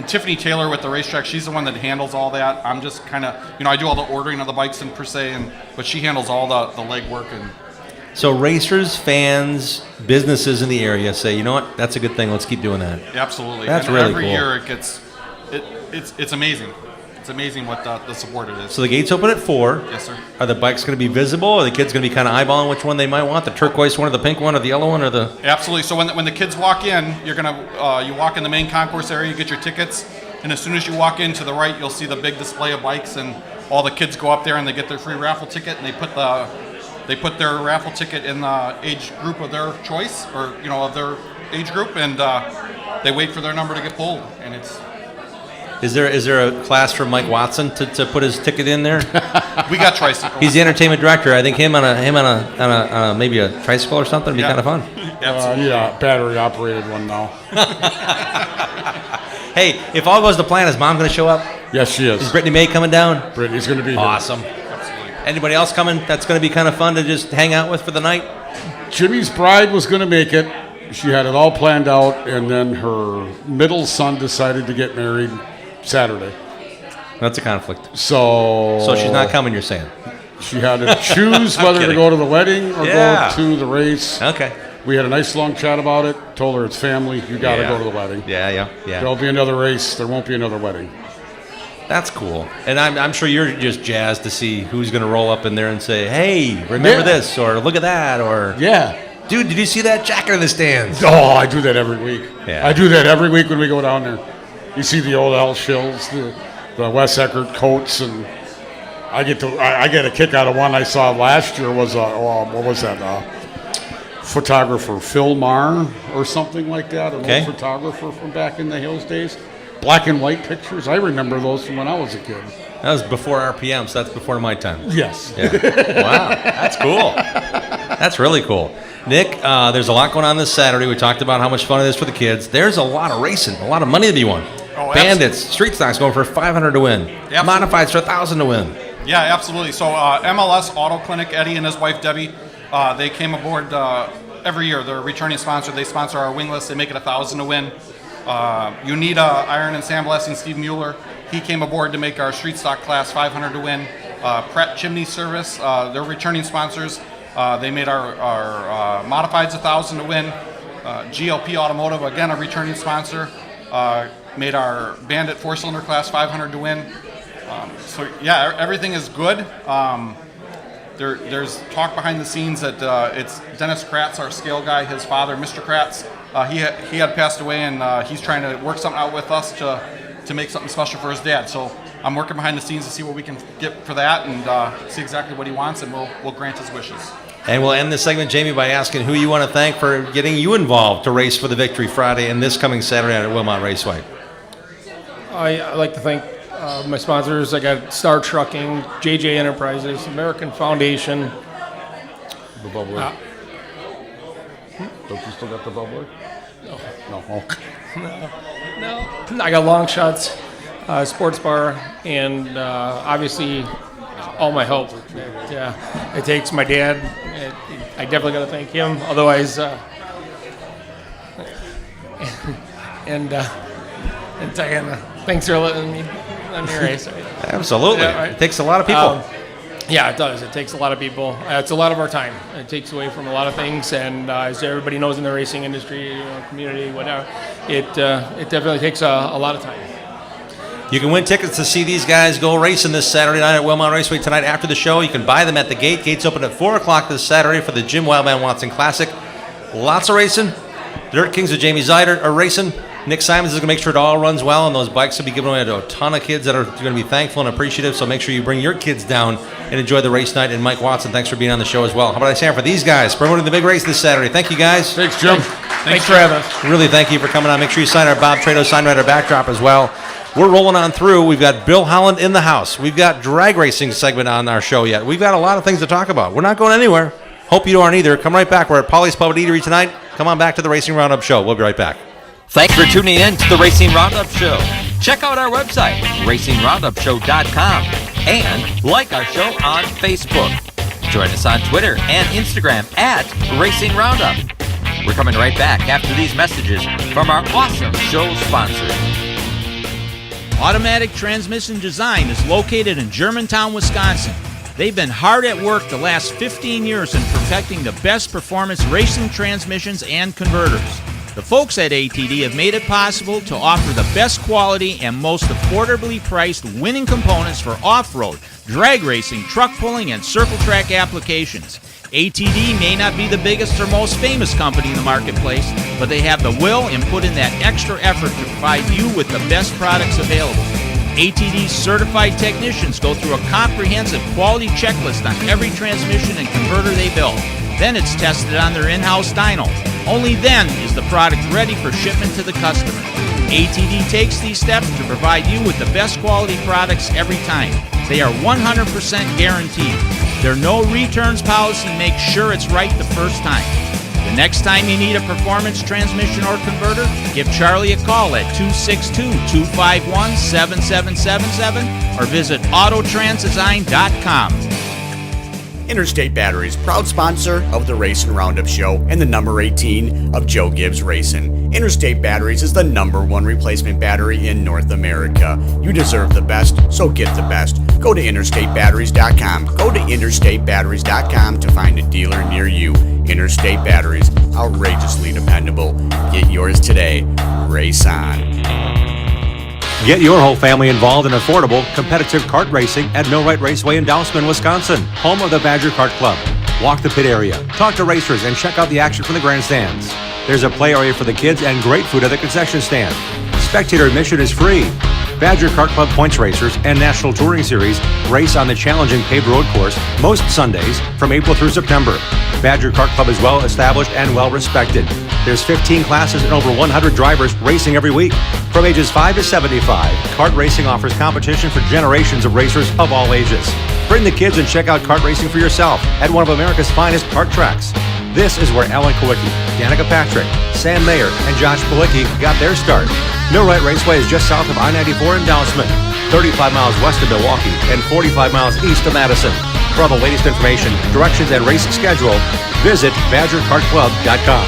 Tiffany Taylor with the racetrack, she's the one that handles all that. I'm just kind of, I do all the ordering of the bikes and per se, but she handles all the legwork. And so racers, fans, businesses in the area say, you know what, that's a good thing, let's keep doing that. Absolutely. That's and really every cool. year it gets it's amazing. It's amazing what the support it is. So the gates open at 4. Yes, sir. Are the bikes going to be visible? Are the kids going to be kind of eyeballing which one they might want? The turquoise one, or the pink one, or the yellow one, or the? Absolutely. So when the kids walk in, you're gonna you walk in the main concourse area, you get your tickets, and as soon as you walk in to the right, you'll see the big display of bikes, and all the kids go up there and they get their free raffle ticket, and they put their raffle ticket in the age group of their choice, or of their age group, and they wait for their number to get pulled, and it's. Is there a class for Mike Watson to put his ticket in there? We got tricycles. He's the entertainment director. I think him on a maybe a tricycle or something would be kind of fun. Yeah, battery operated one now. Hey, if all goes to plan, is Mom going to show up? Yes, she is. Is Brittany May coming down? Brittany's going to be here. Awesome. Anybody else coming that's going to be kind of fun to just hang out with for the night? Jimmy's bride was going to make it. She had it all planned out, and then her middle son decided to get married Saturday. That's a conflict. So she's not coming, you're saying? She had to choose whether to go to the wedding or go to the race. Okay. We had a nice long chat about it. Told her it's family. You got to go to the wedding. Yeah. There'll be another race. There won't be another wedding. That's cool. And I'm sure you're just jazzed to see who's going to roll up in there and say, hey, remember this, or look at that, or... Yeah. Dude, did you see that jacket in the stands? Oh, I do that every week. Yeah. I do that every week when we go down there. You see the old Al Shills, the Wes Eckert coats, and I get a kick out of one I saw last year. Was what was that? Photographer Phil Marr or something like that. An old photographer from back in the Hills days. Black and white pictures. I remember those from when I was a kid. That was before RPM, so that's before my time. Yes. Yeah. Wow, that's cool. That's really cool. Nick, there's a lot going on this Saturday. We talked about how much fun it is for the kids. There's a lot of racing, a lot of money to be won. Oh, Bandits, street stocks going for $500 to win. Absolutely. Modifieds for $1,000 to win. Yeah, absolutely. So MLS Auto Clinic, Eddie and his wife Debbie, they came aboard every year. They're a returning sponsor. They sponsor our wing list. They make it $1,000 to win. UNITA Iron and Sandblasting, Steve Mueller, he came aboard to make our street stock class $500 to win. Pratt Chimney Service, they're returning sponsors. They made our modifieds $1,000 to win. GLP Automotive, again a returning sponsor, made our Bandit 4-cylinder class $500 to win. So yeah, everything is good. There's talk behind the scenes that it's Dennis Kratz, our scale guy, his father, Mr. Kratz. He had passed away, and he's trying to work something out with us to make something special for his dad. So I'm working behind the scenes to see what we can get for that, and see exactly what he wants, and we'll grant his wishes. And we'll end this segment, Jamie, by asking who you want to thank for getting you involved to race for the victory Friday and this coming Saturday at Wilmot Raceway. I'd like to thank my sponsors. I got Star Trucking, JJ Enterprises, American Foundation. The bubbler. Don't you still got the bubbler? No. No. I got Long Shots, Sports Bar, and obviously all my help. It takes my dad. I definitely got to thank him. Otherwise, and Diana, thanks for letting me race. Absolutely. Yeah, right. It takes a lot of people. Yeah, it does. It takes a lot of people. It's a lot of our time. It takes away from a lot of things, and as everybody knows in the racing industry, community, whatever, it definitely takes a lot of time. You can win tickets to see these guys go racing this Saturday night at Wilmot Raceway tonight after the show. You can buy them at the gate. Gates open at 4 o'clock this Saturday for the Jim Wildman Watson Classic. Lots of racing. Dirt Kings with Jamie Zeider are racing. Nick Simons is going to make sure it all runs well, and those bikes will be given away to a ton of kids that are going to be thankful and appreciative, so make sure you bring your kids down and enjoy the race night. And Mike Watson, thanks for being on the show as well. How about I stand for these guys promoting the big race this Saturday? Thank you, guys. Thanks, Jim. Thanks for having us. Really, thank you for coming on. Make sure you sign our Bob Trado Sign Rider backdrop as well. We're rolling on through. We've got Bill Holland in the house. We've got drag racing segment on our show yet. We've got a lot of things to talk about. We're not going anywhere. Hope you aren't either. Come right back. We're at Polly's Pub and Eatery tonight. Come on back to the Racing Roundup Show. We'll be right back. Thanks for tuning in to the Racing Roundup Show. Check out our website, racingroundupshow.com, and like our show on Facebook. Join us on Twitter and Instagram at Racing Roundup. We're coming right back after these messages from our awesome show sponsors. Automatic Transmission Design is located in Germantown, Wisconsin. They've been hard at work the last 15 years in perfecting the best performance racing transmissions and converters. The folks at ATD have made it possible to offer the best quality and most affordably priced winning components for off-road, drag racing, truck pulling, and circle track applications. ATD may not be the biggest or most famous company in the marketplace, but they have the will and put in that extra effort to provide you with the best products available. ATD's certified technicians go through a comprehensive quality checklist on every transmission and converter they build. Then it's tested on their in-house dyno. Only then is the product ready for shipment to the customer. ATD takes these steps to provide you with the best quality products every time. They are 100% guaranteed. Their no returns policy makes sure it's right the first time. The next time you need a performance transmission or converter, give Charlie a call at 262-251-7777 or visit autotransdesign.com. Interstate Batteries, proud sponsor of the Racing Roundup Show and the number 18 of Joe Gibbs Racing. Interstate Batteries is the #1 replacement battery in North America. You deserve the best, so get the best. Go to interstatebatteries.com. Go to interstatebatteries.com to find a dealer near you. Interstate Batteries, outrageously dependable. Get yours today. Race on. Get your whole family involved in affordable, competitive kart racing at Millwright Raceway in Dousman, Wisconsin, home of the Badger Kart Club. Walk the pit area, talk to racers, and check out the action from the grandstands. There's a play area for the kids and great food at the concession stand. Spectator admission is free. Badger Kart Club points racers and National Touring Series race on the challenging paved road course most Sundays from April through September. Badger Kart Club is well established and well respected. There's 15 classes and over 100 drivers racing every week. From ages 5 to 75, kart racing offers competition for generations of racers of all ages. Bring the kids and check out kart racing for yourself at one of America's finest kart tracks. This is where Alan Kowicki, Danica Patrick, Sam Mayer, and Josh Kowicki got their start. Millwright Raceway is just south of I-94 in Dousman, 35 miles west of Milwaukee, and 45 miles east of Madison. For all the latest information, directions, and race schedule, visit BadgerKartClub.com.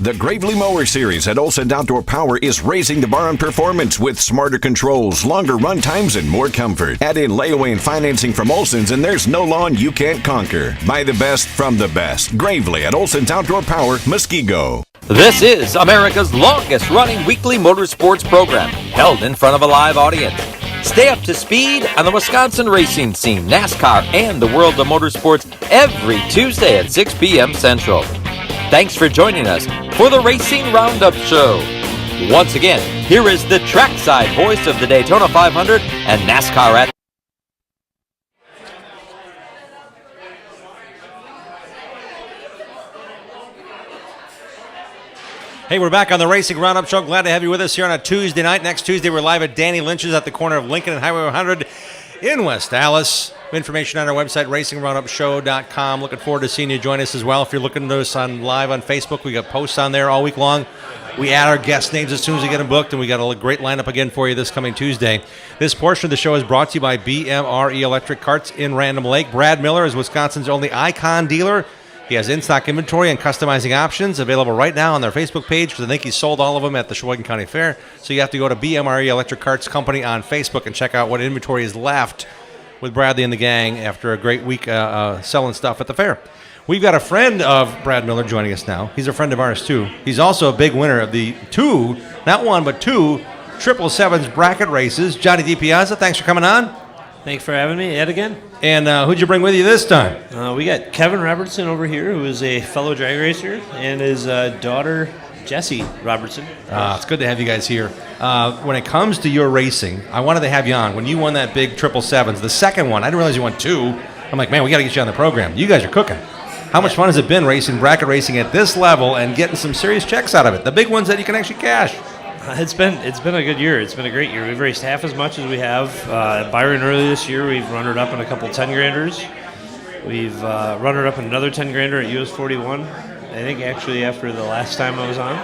The Gravely Mower Series at Olson Outdoor Power is raising the bar on performance with smarter controls, longer run times, and more comfort. Add in layaway and financing from Olson's, and there's no lawn you can't conquer. Buy the best from the best. Gravely at Olson's Outdoor Power, Muskego. This is America's longest-running weekly motorsports program, held in front of a live audience. Stay up to speed on the Wisconsin racing scene, NASCAR, and the world of motorsports every Tuesday at 6 p.m. Central. Thanks for joining us for the Racing Roundup Show. Once again, here is the trackside voice of the Daytona 500 and NASCAR at Hey, we're back on the Racing Roundup Show. Glad to have you with us here on a Tuesday night. Next Tuesday, we're live at Danny Lynch's at the corner of Lincoln and Highway 100 in West Dallas. Information on our website, racingroundupshow.com. Looking forward to seeing you join us as well. If you're looking at us on live on Facebook, we got posts on there all week long. We add our guest names as soon as we get them booked, and we got a great lineup again for you this coming Tuesday. This portion of the show is brought to you by BMRE Electric Carts in Random Lake. Brad Miller is Wisconsin's only Icon dealer. He has in-stock inventory and customizing options available right now on their Facebook page, because I think he sold all of them at the Sheboygan County Fair. So you have to go to BMRE Electric Carts Company on Facebook and check out what inventory is left with Bradley and the gang after a great week selling stuff at the fair. We've got a friend of Brad Miller joining us now. He's a friend of ours, too. He's also a big winner of the two, not one, but two 777s bracket races. Johnny DiPiazza, thanks for coming on. Thanks for having me, Ed, again. And who'd you bring with you this time? We got Kevin Robertson over here, who is a fellow drag racer, and his daughter, Jessie Robertson. It's good to have you guys here. When it comes to your racing, I wanted to have you on. When you won that big 777s, the second one, I didn't realize you won two. I'm like, man, we got to get you on the program. You guys are cooking. How much fun has it been racing bracket racing at this level and getting some serious checks out of it? The big ones that you can actually cash. It's been a good year. It's been a great year. We've raced half as much as we have. At Byron earlier this year, we've runner-up in a couple 10-granders. We've runner-up in another 10-grander at US 41, I think actually after the last time I was on.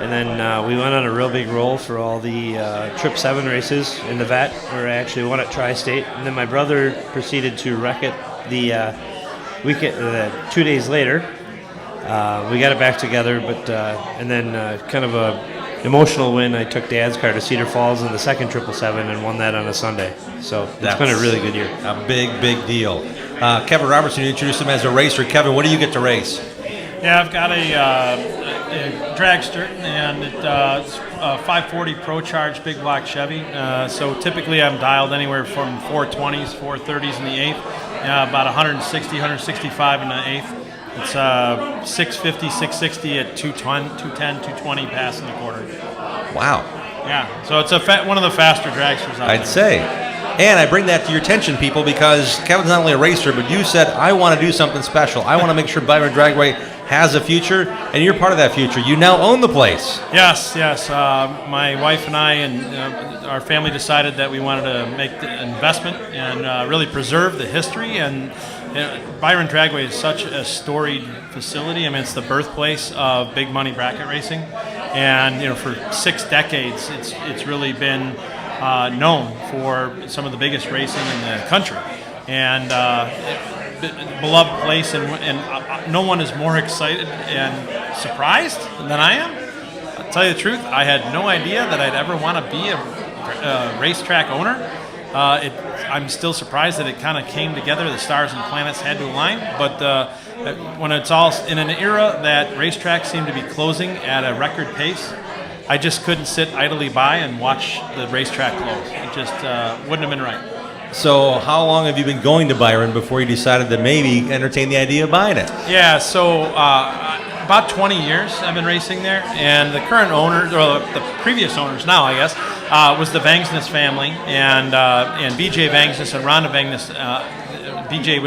And then we went on a real big roll for all the 777 races in the vet, where I actually won at Tri-State. And then my brother proceeded to wreck it the weekend, 2 days later. We got it back together, but and then kind of a emotional win. I took Dad's car to Cedar Falls in the second 777 and won that on a Sunday. So it's been a really good year. A big, big deal. Kevin Robertson. You introduced him as a racer. Kevin, what do you get to race? Yeah, I've got a dragster, and it's a 540 Pro Charge big block Chevy. So typically I'm dialed anywhere from 420s, 430s in the eighth, about 160, 165 in the eighth. It's 650, 660 at 210, 220 passing the quarter. Wow. Yeah, so it's one of the faster dragsters out there. I'd say. And I bring that to your attention, people, because Kevin's not only a racer, but you said, I want to do something special. I want to make sure Byron Dragway has a future, and you're part of that future. You now own the place. Yes. My wife and I and our family decided that we wanted to make the investment and really preserve the history. And Byron Dragway is such a storied facility. I mean, it's the birthplace of big money bracket racing, and for 6 decades, it's really been known for some of the biggest racing in the country, and beloved place, and no one is more excited and surprised than I am. I'll tell you the truth, I had no idea that I'd ever want to be a racetrack owner. I'm still surprised that it kind of came together. The stars and planets had to align, but when it's all in an era that racetracks seem to be closing at a record pace, I just couldn't sit idly by and watch the racetrack close. It just wouldn't have been right. So how long have you been going to Byron before you decided to maybe entertain the idea of buying it? Yeah, so about 20 years I've been racing there, and the current owners, or the previous owners now, I guess, was the Vangsness family, and BJ Vangsness and Rhonda Vangsness. BJ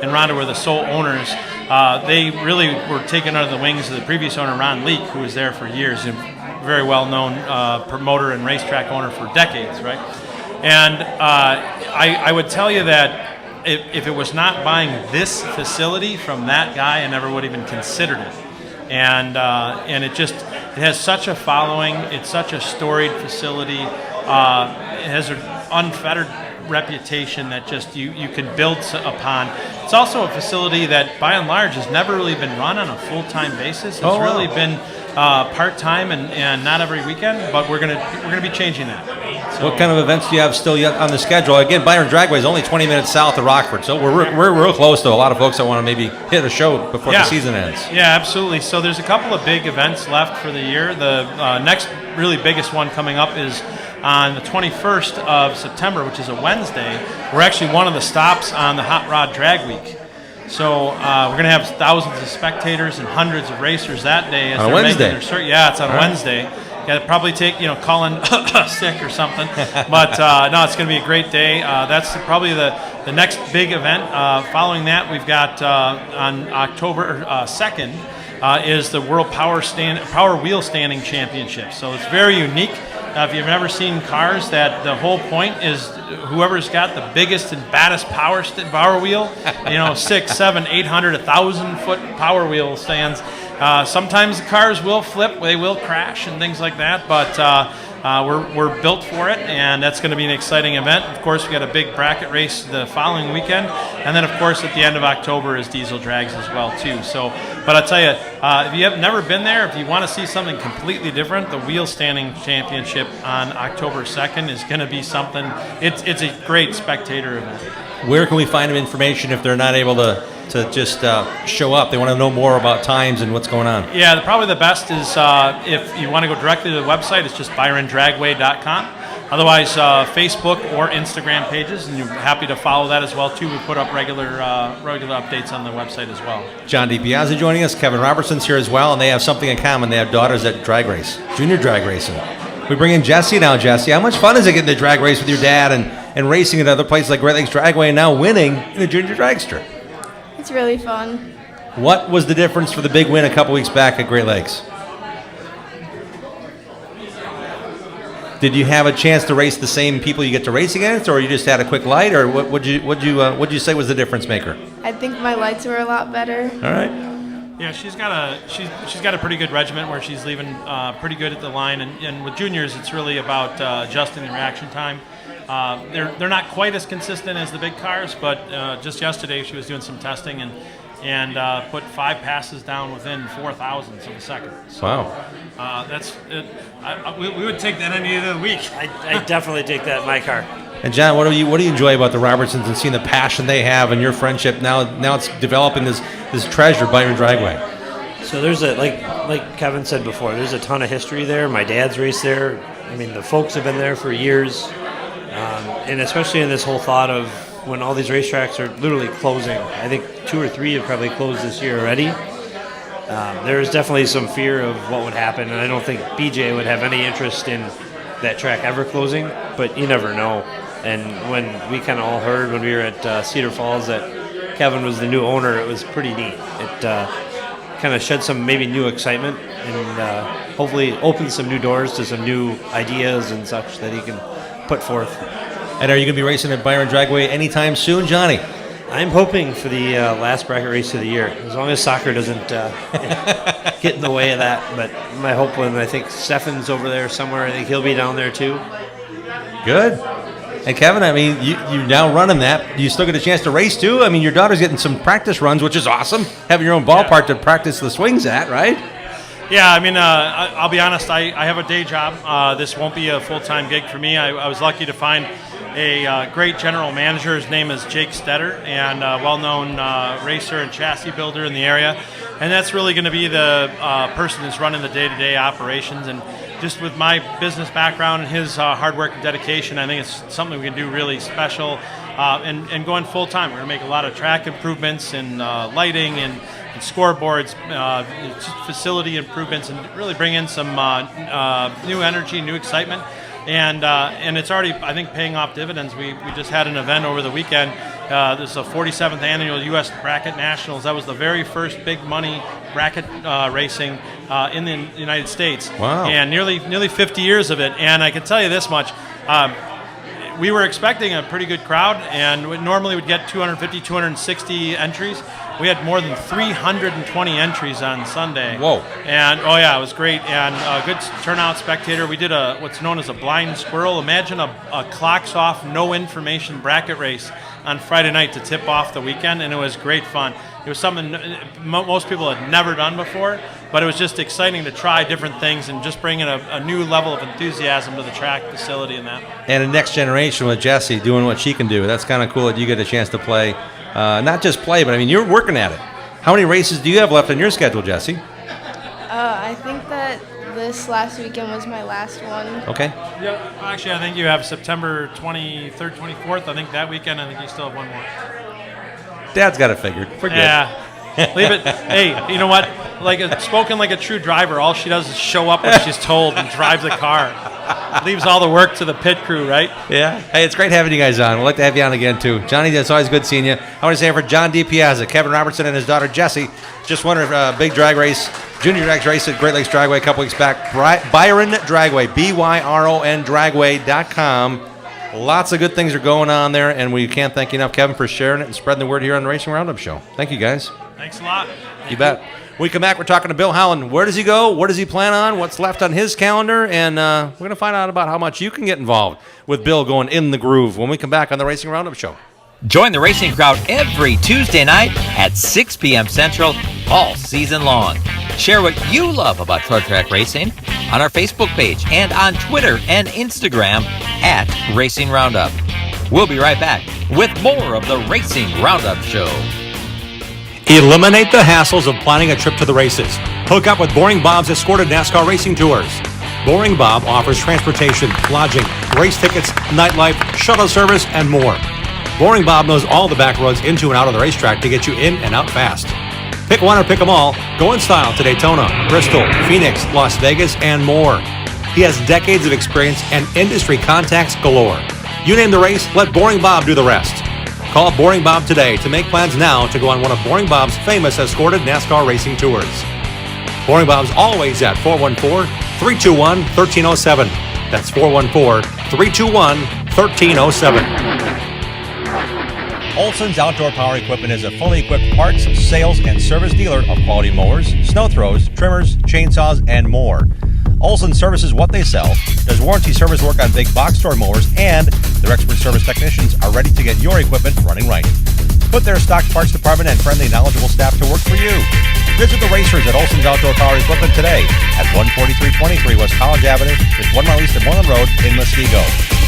and Rhonda were the sole owners. They really were taken under the wings of the previous owner, Ron Leake, who was there for years, and very well-known promoter and racetrack owner for decades, right? And I would tell you that if it was not buying this facility from that guy, I never would have even considered it. And it has such a following. It's such a storied facility. It has an unfettered reputation that just you can build upon. It's also a facility that, by and large, has never really been run on a full-time basis. It's really been part-time and not every weekend, but we're gonna be changing that. So, what kind of events do you have still yet on the schedule? Again, Byron Dragway is only 20 minutes south of Rockford, so we're real close to a lot of folks that want to maybe hit a show before the season ends. Yeah, absolutely. So there's a couple of big events left for the year. The next really biggest one coming up is on the 21st of September, which is a Wednesday. We're actually one of the stops on the Hot Rod Drag Week. So we're going to have thousands of spectators and hundreds of racers that day. As on a Wednesday? Yeah, it's on a Wednesday. Got to probably take, call in sick or something. But no, it's going to be a great day. That's probably the next big event. Following that, we've got on October 2nd is the World Power Wheel Standing Championship. So it's very unique. If you've never seen cars, that the whole point is whoever's got the biggest and baddest power wheel, 600, 700, 800, 1,000-foot power wheel stands. Sometimes the cars will flip, they will crash and things like that, but we're built for it, and that's going to be an exciting event. Of course, we got a big bracket race the following weekend, and then of course at the end of October is diesel drags as well too. So, but I'll tell you, if you have never been there, if you want to see something completely different, the Wheel Standing Championship on October 2nd is going to be something. It's a great spectator event. Where can we find information if they're not able to just show up? They want to know more about times and what's going on. Yeah, probably the best is if you want to go directly to the website, it's just byrondragway.com. Otherwise, Facebook or Instagram pages, and you're happy to follow that as well too. We put up regular updates on the website as well. John DiPiazza joining us. Kevin Robertson's here as well, and they have something in common. They have daughters that drag race, junior drag racing. We bring in Jesse now. Jesse, how much fun is it getting to drag race with your dad and racing at other places like Great Lakes Dragway and now winning in the junior dragster? It's really fun. What was the difference for the big win a couple weeks back at Great Lakes? Did you have a chance to race the same people you get to race against, or you just had a quick light, or what would you say was the difference maker? I think my lights were a lot better. All right. Yeah, she's got a pretty good regiment where she's leaving pretty good at the line, and with juniors, it's really about adjusting the reaction time. They're not quite as consistent as the big cars, but just yesterday she was doing some testing and put 5 passes down within 4,000ths of a second. So, wow. That's it. We would take that any day of the week. I definitely take that in my car. And John, what do you enjoy about the Robertsons and seeing the passion they have and your friendship now it's developing this treasure, Byron Dragway? So there's like Kevin said before, there's a ton of history there. My dad's raced there. I mean, the folks have been there for years, and especially in this whole thought of when all these racetracks are literally closing. I think 2 or 3 have probably closed this year already. There's definitely some fear of what would happen, and I don't think BJ would have any interest in that track ever closing, but you never know. And when we kind of all heard when we were at Cedar Falls that Kevin was the new owner, it was pretty neat. It kind of shed some maybe new excitement and hopefully open some new doors to some new ideas and such that he can put forth. And are you going to be racing at Byron Dragway anytime soon, Johnny? I'm hoping for the last bracket race of the year, as long as soccer doesn't get in the way of that. But my hope, and I think Stefan's over there somewhere, I think he'll be down there too. Good. And Kevin, I mean, you're now running that. You still get a chance to race too? I mean, your daughter's getting some practice runs, which is awesome. Having your own ballpark to practice the swings at, right? Yeah, I mean, I'll be honest, I have a day job. This won't be a full-time gig for me. I was lucky to find a great general manager. His name is Jake Cedar, and a well-known racer and chassis builder in the area. And that's really going to be the person that's running the day-to-day operations. And just with my business background and his hard work and dedication, I think it's something we can do really special. And going full-time, we're going to make a lot of track improvements and lighting and scoreboards, facility improvements, and really bring in some new energy, new excitement. And it's already, I think, paying off dividends. We just had an event over the weekend. This is the 47th annual U.S. Bracket Nationals. That was the very first big money bracket racing in the United States. Wow. And nearly 50 years of it. And I can tell you this much. We were expecting a pretty good crowd, and we normally would get 250, 260 entries. We had more than 320 entries on Sunday. Whoa. And, oh yeah, it was great. And a good turnout spectator. We did what's known as a blind squirrel. Imagine a clocks off, no information bracket race on Friday night to tip off the weekend, and it was great fun. It was something most people had never done before, but it was just exciting to try different things and just bring in a new level of enthusiasm to the track facility and that. And the next generation with Jessie doing what she can do. That's kind of cool that you get a chance to play. Not just play, but I mean, you're working at it. How many races do you have left on your schedule, Jessie? I think that this last weekend was my last one. Okay. Yeah, actually, I think you have September 23rd, 24th. I think that weekend, I think you still have one more. Dad's got it figured. We're good. Yeah. Leave it. Hey, you know what? Spoken like a true driver, all she does is show up when she's told and drive the car. Leaves all the work to the pit crew, right? Yeah. Hey, it's great having you guys on. We'd like to have you on again, too. Johnny, it's always good seeing you. I want to say for John DiPiazza, Kevin Robertson, and his daughter, Jessie, just won a big drag race, junior drag race at Great Lakes Dragway a couple weeks back. Byron Dragway, BYRON Dragway.com. Lots of good things are going on there, and we can't thank you enough, Kevin, for sharing it and spreading the word here on the Racing Roundup Show. Thank you, guys. Thanks a lot. You bet. When we come back, we're talking to Bill Holland. Where does he go? What does he plan on? What's left on his calendar? And we're going to find out about how much you can get involved with Bill going in the groove when we come back on the Racing Roundup Show. Join the racing crowd every Tuesday night at 6 p.m. Central all season long. Share what you love about track racing on our Facebook page and on Twitter and Instagram at Racing Roundup. We'll be right back with more of the Racing Roundup Show. Eliminate the hassles of planning a trip to the races. Hook up with Boring Bob's Escorted NASCAR Racing Tours. Boring Bob offers transportation, lodging, race tickets, nightlife, shuttle service, and more. Boring Bob knows all the back roads into and out of the racetrack to get you in and out fast. Pick one or pick them all. Go in style to Daytona, Bristol, Phoenix, Las Vegas, and more. He has decades of experience and industry contacts galore. You name the race, let Boring Bob do the rest. Call Boring Bob today to make plans now to go on one of Boring Bob's famous escorted NASCAR racing tours. Boring Bob's always at 414-321-1307. That's 414-321-1307. Olson's Outdoor Power Equipment is a fully equipped parts, sales, and service dealer of quality mowers, snow throws, trimmers, chainsaws, and more. Olson services what they sell, does warranty service work on big box store mowers, and their expert service technicians are ready to get your equipment running right. Put their stock parts department and friendly, knowledgeable staff to work for you. Visit the racers at Olson's Outdoor Power Equipment today at 14323 West College Avenue, just 1 mile east of Moreland Road in Muskego.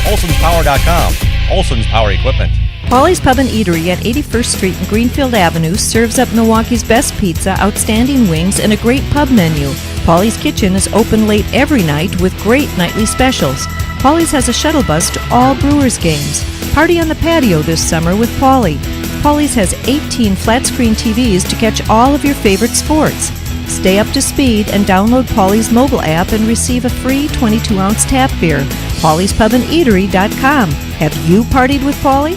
Olson'sPower.com. Olson's Power Equipment. Polly's Pub and Eatery at 81st Street and Greenfield Avenue serves up Milwaukee's best pizza, outstanding wings, and a great pub menu. Polly's Kitchen is open late every night with great nightly specials. Polly's has a shuttle bus to all Brewers games. Party on the patio this summer with Polly. Polly's has 18 flat-screen TVs to catch all of your favorite sports. Stay up to speed and download Polly's mobile app and receive a free 22-ounce tap beer. Polly'sPubandEatery.com. Have you partied with Polly?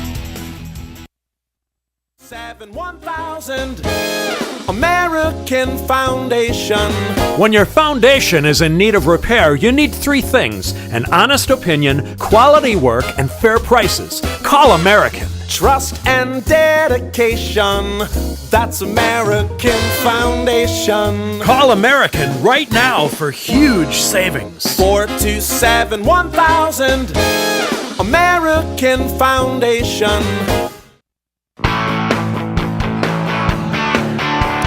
1000 American Foundation. When your foundation is in need of repair, you need three things: an honest opinion, quality work, and fair prices. Call American. Trust and dedication. That's American Foundation. Call American right now for huge savings. 427-1000 American Foundation.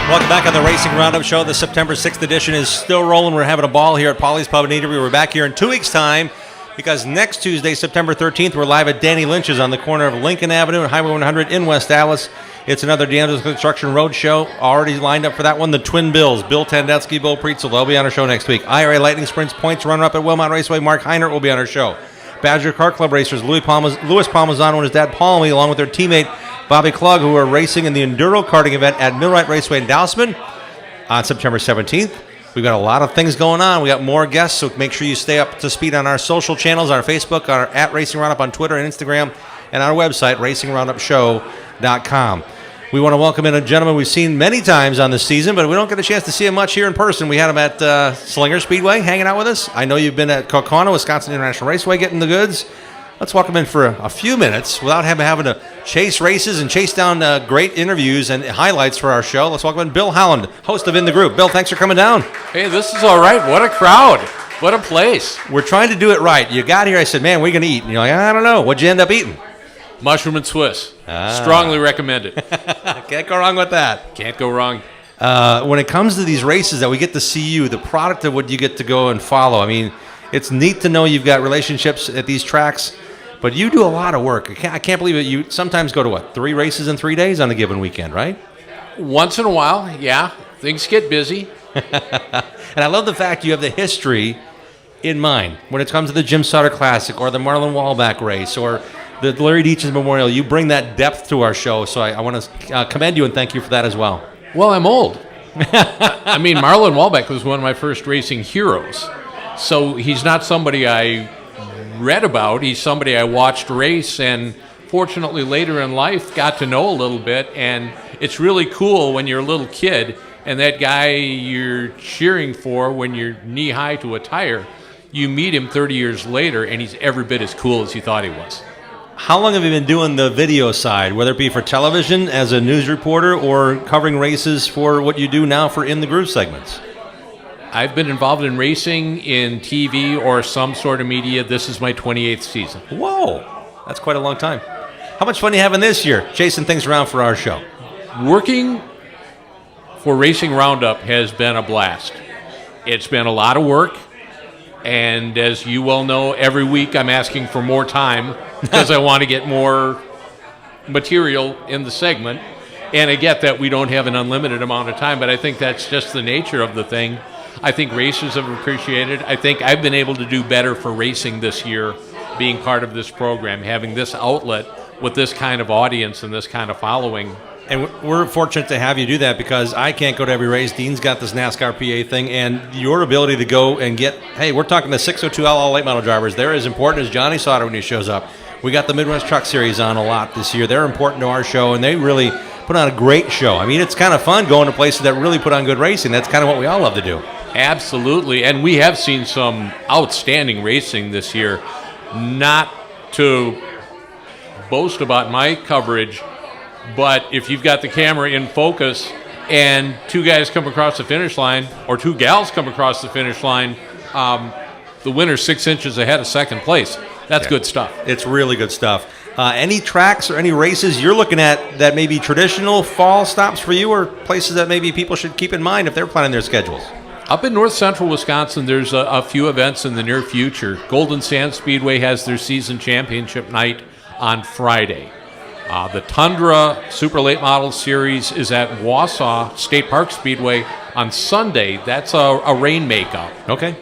Welcome back on the Racing Roundup Show. The September 6th edition is still rolling. We're having a ball here at Polly's Pub and Eatery. We're back here in 2 weeks' time because next Tuesday, September 13th, we're live at Danny Lynch's on the corner of Lincoln Avenue and Highway 100 in West Dallas. It's another D'Angelo's Construction Road show. Already lined up for that one. The Twin Bills, Bill Tandetsky, Bill Preetzel, they'll be on our show next week. IRA Lightning Sprints points runner-up at Wilmot Raceway, Mark Heinert will be on our show. Badger Car Club racers, Louis Palmazano and his dad, Paul, along with their teammate, Bobby Klug, who are racing in the Enduro karting event at Millwright Raceway in Dousman on September 17th. We've got a lot of things going on. We got more guests, so make sure you stay up to speed on our social channels, our Facebook, our at Racing Roundup on Twitter and Instagram, and our website, racingroundupshow.com. We want to welcome in a gentleman we've seen many times on this season, but we don't get a chance to see him much here in person. We had him at Slinger Speedway hanging out with us. I know you've been at Kaukauna, Wisconsin International Raceway getting the goods. Let's welcome in for a few minutes without him having to chase races and chase down great interviews and highlights for our show. Let's welcome in Bill Holland, host of In the Group. Bill, thanks for coming down. Hey, this is all right. What a crowd. What a place. We're trying to do it right. You got here, I said, man, what are you going to eat? And you're like, I don't know. What'd you end up eating? Mushroom and Swiss. Strongly recommended. Can't go wrong with that. Can't go wrong. When it comes to these races that we get to see you, the product of what you get to go and follow, I mean, it's neat to know you've got relationships at these tracks, but you do a lot of work. I can't believe it. You sometimes go to, 3 races in 3 days on a given weekend, right? Once in a while, yeah. Things get busy. And I love the fact you have the history in mind. When it comes to the Jim Sutter Classic or the Marlon Wallback race or the Larry Deitch's Memorial, you bring that depth to our show, so I want to commend you and thank you for that as well. Well, I'm old. I mean, Marlon Wallback was one of my first racing heroes. So he's not somebody I read about. He's somebody I watched race and fortunately later in life got to know a little bit. And it's really cool when you're a little kid and that guy you're cheering for when you're knee-high to a tire, you meet him 30 years later and he's every bit as cool as you thought he was. How long have you been doing the video side, whether it be for television as a news reporter or covering races for what you do now for In the Groove segments? I've been involved in racing in TV or some sort of media. This is my 28th season. Whoa, that's quite a long time. How much fun are you having this year, chasing things around for our show? Working for Racing Roundup has been a blast. It's been a lot of work, and as you well know, every week I'm asking for more time because I want to get more material in the segment. And I get that we don't have an unlimited amount of time, but I think that's just the nature of the thing. I think racers have appreciated it. I think I've been able to do better for racing this year, being part of this program, having this outlet with this kind of audience and this kind of following. And we're fortunate to have you do that because I can't go to every race. Dean's got this NASCAR PA thing, and your ability to go and get, hey, we're talking the 602 LL late model drivers. They're as important as Johnny Sauter when he shows up. We got the Midwest Truck Series on a lot this year. They're important to our show, and they really put on a great show. I mean, it's kind of fun going to places that really put on good racing. That's kind of what we all love to do. Absolutely, and we have seen some outstanding racing this year. Not to boast about my coverage, but if you've got the camera in focus and 2 guys come across the finish line, or 2 gals come across the finish line, the winner's 6 inches ahead of second place. That's good stuff. It's really good stuff. Any tracks or any races you're looking at that may be traditional fall stops for you, or places that maybe people should keep in mind if they're planning their schedules? Up in north central Wisconsin, there's a few events in the near future. Golden Sand Speedway has their season championship night on Friday. The Tundra Super Late Model Series is at Wausau State Park Speedway on Sunday. That's a rain makeup. Okay.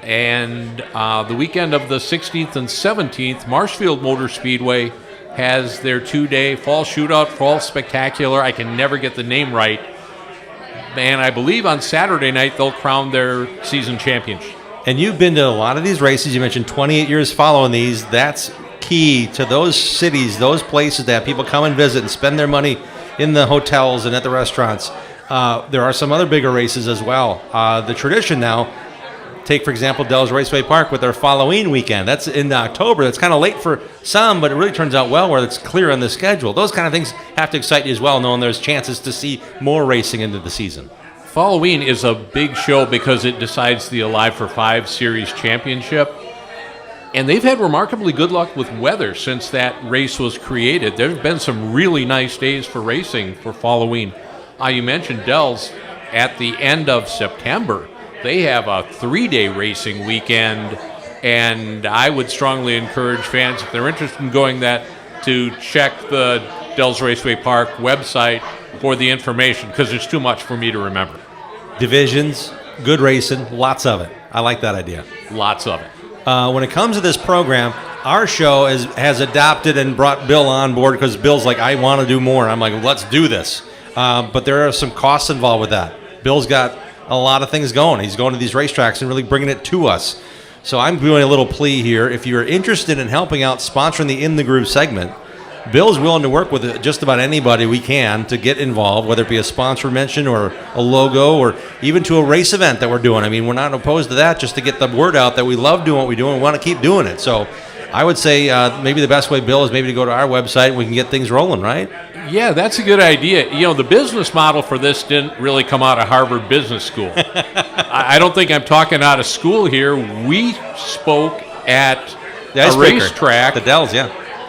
And the weekend of the 16th and 17th, Marshfield Motor Speedway has their 2-day fall shootout, fall spectacular. I can never get the name right. And I believe on Saturday night they'll crown their season champions. And you've been to a lot of these races. You mentioned 28 years following these. That's key to those cities, those places that people come and visit and spend their money in the hotels and at the restaurants. There are some other bigger races as well. The tradition now, take, for example, Dells Raceway Park with their Halloween weekend. That's in October. That's kind of late for some, but it really turns out well where it's clear on the schedule. Those kind of things have to excite you as well, knowing there's chances to see more racing into the season. Halloween is a big show because it decides the Alive for 5 Series championship. And they've had remarkably good luck with weather since that race was created. There's been some really nice days for racing for Halloween. You mentioned Dells at the end of September. They have a 3-day racing weekend, and I would strongly encourage fans, if they're interested in going that, to check the Dells Raceway Park website for the information, because there's too much for me to remember. Divisions, good racing, lots of it. I like that idea. Lots of it. When it comes to this program, our show has adopted and brought Bill on board because Bill's like, I want to do more. I'm like, let's do this. But there are some costs involved with that. Bill's got a lot of things going. He's going to these racetracks and really bringing it to us. So I'm doing a little plea here. If you're interested in helping out sponsoring the In the Groove segment, Bill's willing to work with just about anybody we can to get involved, whether it be a sponsor mention or a logo or even to a race event that we're doing. I mean, we're not opposed to that, just to get the word out that we love doing what we do and we want to keep doing it. So I would say maybe the best way, Bill, is maybe to go to our website and we can get things rolling, right? Yeah, that's a good idea. You know, the business model for this didn't really come out of Harvard Business School. I don't think I'm talking out of school here. We spoke at a racetrack. The Dells,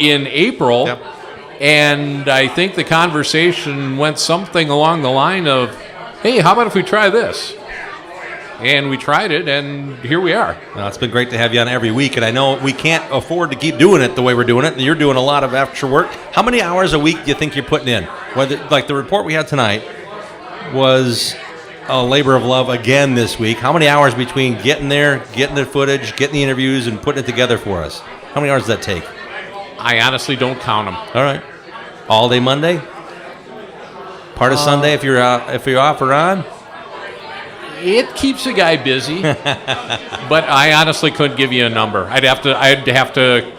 in April, and I think the conversation went something along the line of, hey, how about if we try this? And we tried it, and here we are. Well, it's been great to have you on every week, and I know we can't afford to keep doing it the way we're doing it. You're doing a lot of extra work. How many hours a week do you think you're putting in? Whether, like the report we had tonight was a labor of love again this week. How many hours between getting there, getting the footage, getting the interviews, and putting it together for us? How many hours does that take? I honestly don't count them. All right. All day Monday? Part of Sunday if you're off or on? It keeps a guy busy, but I honestly couldn't give you a number. I'd have to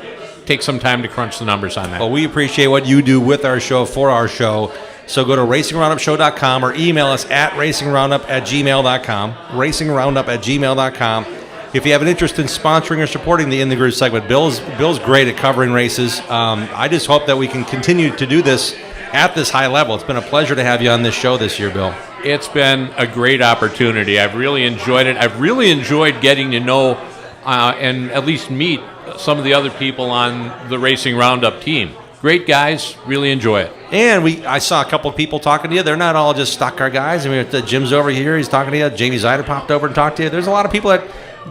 take some time to crunch the numbers on that. Well, we appreciate what you do with our show, for our show. So go to racingroundupshow.com or email us at racingroundup@gmail.com, racingroundup@gmail.com. If you have an interest in sponsoring or supporting the In the Groove segment, Bill's great at covering races. I just hope that we can continue to do this at this high level. It's been a pleasure to have you on this show this year, Bill. It's been a great opportunity. I've really enjoyed it. I've really enjoyed getting to know and at least meet some of the other people on the Racing Roundup team. Great guys. Really enjoy it. And I saw a couple of people talking to you. They're not all just stock car guys. I mean, Jim's over here. He's talking to you. Jamie Zyder popped over and talked to you. There's a lot of people that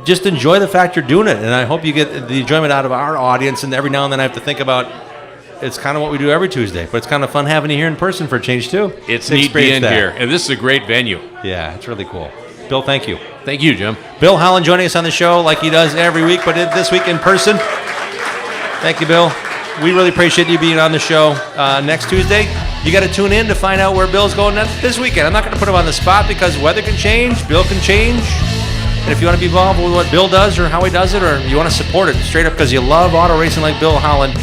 just enjoy the fact you're doing it. And I hope you get the enjoyment out of our audience. And every now and then I have to think about, it's kind of what we do every Tuesday, but it's kind of fun having you here in person for a change too. It's neat being here, and this is a great venue. Yeah, it's really cool. Bill, thank you. Thank you, Jim. Bill Holland joining us on the show like he does every week, but this week in person. Thank you, Bill. We really appreciate you being on the show. Next Tuesday, you got to tune in to find out where Bill's going this weekend. I'm not going to put him on the spot because weather can change, Bill can change. And if you want to be involved with what Bill does or how he does it, or you want to support it straight up because you love auto racing like Bill Holland,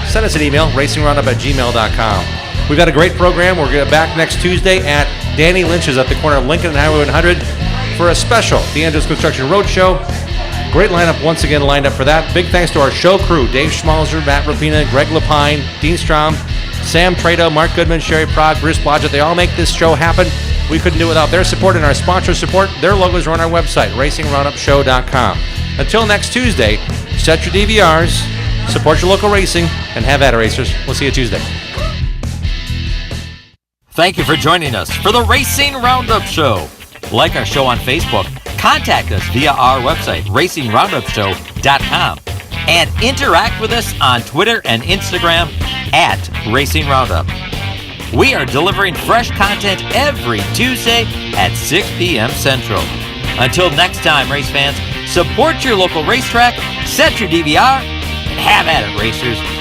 send us an email, racingroundup@gmail.com. We've got a great program. We're going to be back next Tuesday at Danny Lynch's at the corner of Lincoln and Highway 100 for a special The Andrews Construction Roadshow. Great lineup once again lined up for that. Big thanks to our show crew, Dave Schmalzer, Matt Rapina, Greg Lapine, Dean Strom, Sam Trado, Mark Goodman, Sherry Prague, Bruce Blodgett. They all make this show happen. We couldn't do it without their support and our sponsor support. Their logos are on our website, racingroundupshow.com. Until next Tuesday, set your DVRs, support your local racing, and have at it, racers. We'll see you Tuesday. Thank you for joining us for the Racing Roundup Show. Like our show on Facebook. Contact us via our website, racingroundupshow.com. and interact with us on Twitter and Instagram at Racing Roundup. We are delivering fresh content every Tuesday at 6 p.m. Central. Until next time, race fans, support your local racetrack, set your DVR, and have at it, racers.